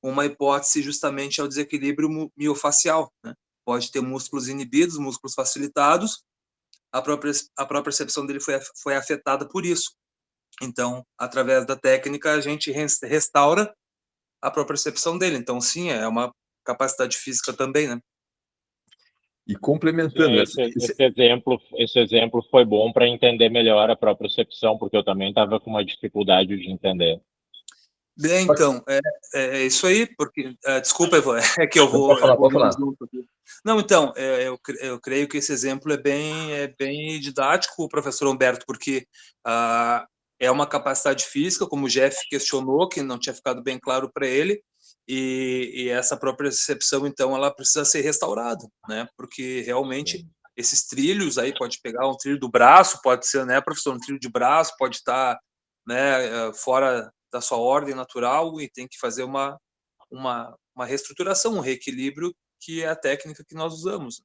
uma hipótese justamente é o desequilíbrio miofacial, né? Pode ter músculos inibidos, músculos facilitados, a própria percepção dele foi afetada por isso. Então, através da técnica, a gente restaura a própria percepção dele. Então, sim, é uma capacidade física também, né? E complementando... Esse exemplo foi bom para entender melhor a própria percepção, porque eu também estava com uma dificuldade de entender. Bem, então, é isso aí, porque... desculpa, Ivan, é que eu vou... Pode falar. Não, então, eu creio que esse exemplo é bem didático, professor Humberto, porque é uma capacidade física, como o Jeff questionou, que não tinha ficado bem claro para ele, e essa própria percepção, então, ela precisa ser restaurada, né? Porque realmente esses trilhos aí, pode pegar um trilho do braço, pode ser, né, professor, um trilho de braço, pode estar, né, fora da sua ordem natural e tem que fazer uma reestruturação, um reequilíbrio, que é a técnica que nós usamos.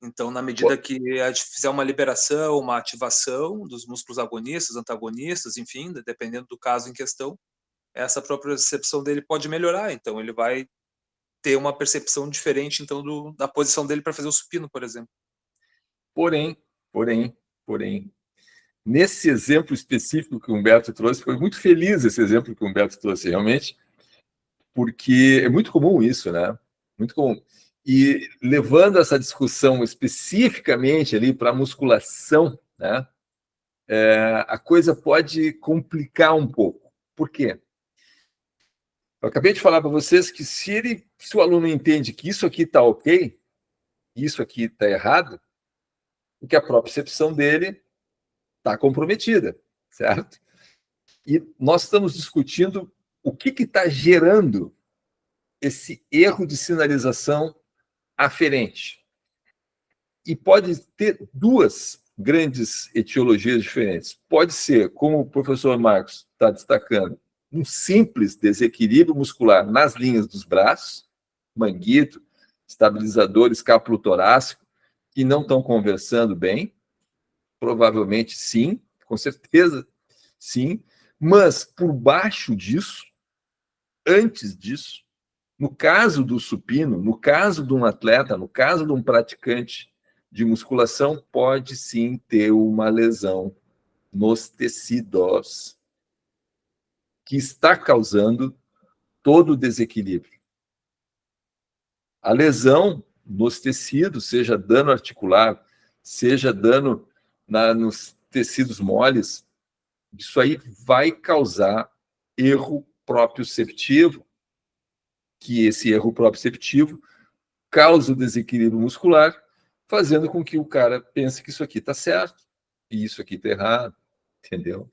Então, na medida que a gente fizer uma liberação, uma ativação dos músculos agonistas, antagonistas, enfim, dependendo do caso em questão, essa própria percepção dele pode melhorar. Então, ele vai ter uma percepção diferente, então, da posição dele para fazer o supino, por exemplo. Porém, nesse exemplo específico que o Humberto trouxe, foi muito feliz esse exemplo que o Humberto trouxe, realmente, porque é muito comum isso, né? Muito comum. E levando essa discussão especificamente ali para a musculação, né? A coisa pode complicar um pouco. Por quê? Eu acabei de falar para vocês que se o aluno entende que isso aqui está ok, isso aqui está errado, porque a própria percepção dele está comprometida, certo? E nós estamos discutindo o que está gerando esse erro de sinalização aferente. E pode ter duas grandes etiologias diferentes. Pode ser, como o professor Marcos está destacando, um simples desequilíbrio muscular nas linhas dos braços, manguito, estabilizador escapulotorácico, que não estão conversando bem. Provavelmente sim, com certeza sim, mas por baixo disso, antes disso, no caso do supino, no caso de um atleta, no caso de um praticante de musculação, pode sim ter uma lesão nos tecidos que está causando todo o desequilíbrio. A lesão nos tecidos, seja dano articular, seja dano nos tecidos moles, isso aí vai causar erro proprioceptivo, que esse erro proprioceptivo causa o desequilíbrio muscular, fazendo com que o cara pense que isso aqui está certo e isso aqui está errado, entendeu?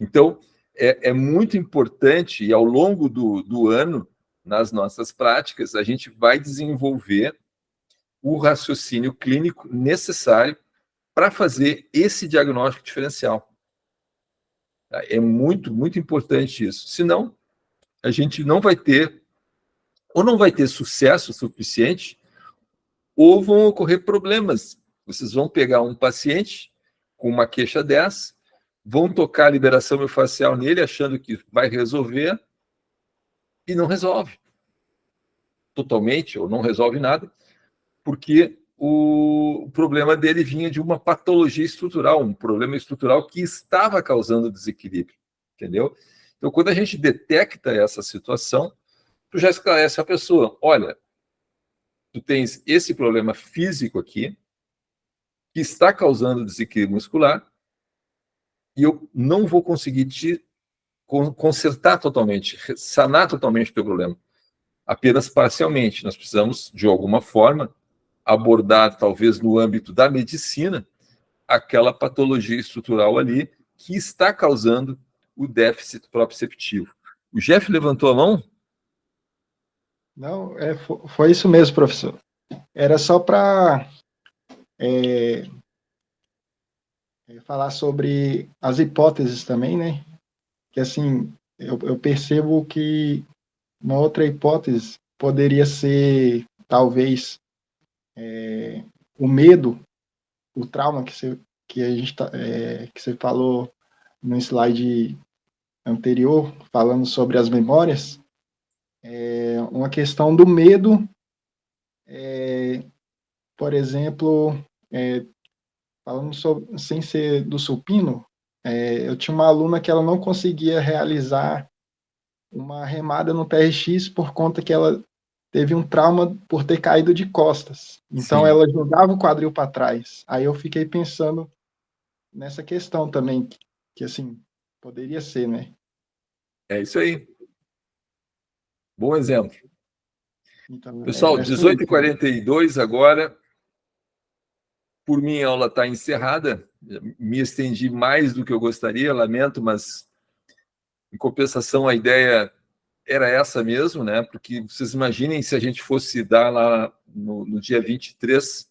Então, é muito importante, e ao longo do ano, nas nossas práticas, a gente vai desenvolver o raciocínio clínico necessário para fazer esse diagnóstico diferencial. É muito, muito importante isso. Senão, a gente não vai ter, ou não vai ter sucesso suficiente, ou vão ocorrer problemas. Vocês vão pegar um paciente com uma queixa dessa, vão tocar a liberação miofascial nele, achando que vai resolver, e não resolve. Totalmente, ou não resolve nada, porque o problema dele vinha de uma patologia estrutural, um problema estrutural que estava causando desequilíbrio, entendeu? Então, quando a gente detecta essa situação, tu já esclarece a pessoa, olha, tu tens esse problema físico aqui, que está causando desequilíbrio muscular, e eu não vou conseguir te consertar totalmente, sanar totalmente o teu problema. Apenas parcialmente. Nós precisamos, de alguma forma, abordar, talvez no âmbito da medicina, aquela patologia estrutural ali que está causando o déficit proprioceptivo. O Jeff levantou a mão? Não, foi isso mesmo, professor. Era só para falar sobre as hipóteses também, né? Que assim, eu percebo que uma outra hipótese poderia ser, talvez, o medo, o trauma que a gente que você falou no slide anterior, falando sobre as memórias, uma questão do medo, por exemplo, falando sobre, sem ser do supino, eu tinha uma aluna que ela não conseguia realizar uma remada no TRX por conta que ela teve um trauma por ter caído de costas. Então, Sim. ela jogava o quadril para trás. Aí eu fiquei pensando nessa questão também, que assim, poderia ser, né? É isso aí. Bom exemplo. Então, Pessoal, era só isso. 18h42 agora. Por mim, a aula está encerrada. Me estendi mais do que eu gostaria, lamento, mas em compensação a ideia era essa mesmo, né? Porque vocês imaginem se a gente fosse dar lá no dia 23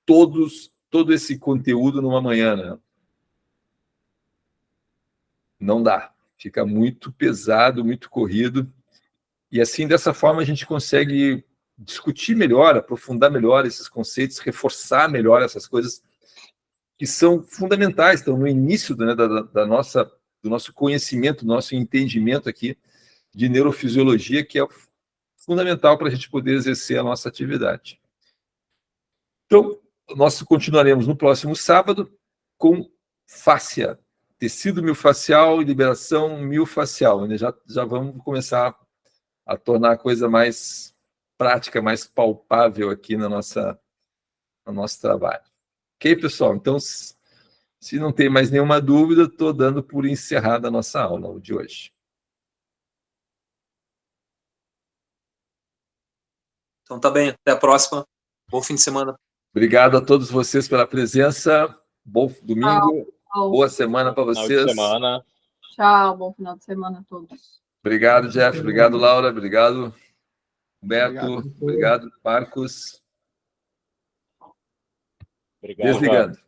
todo esse conteúdo numa manhã, né? Não dá. Fica muito pesado, muito corrido. E assim, dessa forma, a gente consegue discutir melhor, aprofundar melhor esses conceitos, reforçar melhor essas coisas que são fundamentais, estão no início, né, do nosso conhecimento, do nosso entendimento aqui de neurofisiologia, que é fundamental para a gente poder exercer a nossa atividade. Então, nós continuaremos no próximo sábado com fáscia, tecido miofascial e liberação miofascial, onde já vamos começar a tornar a coisa mais prática, mais palpável aqui no nosso trabalho. Ok, pessoal? Então, se não tem mais nenhuma dúvida, estou dando por encerrada a nossa aula de hoje. Então tá bem, até a próxima. Bom fim de semana. Obrigado a todos vocês pela presença. Bom domingo, boa semana para Final de vocês. semana. Tchau, bom final de semana a todos. Obrigado, Jeff. Obrigado, Laura. Obrigado, Humberto. Obrigado. Obrigado, Marcos. Obrigado. Desligando.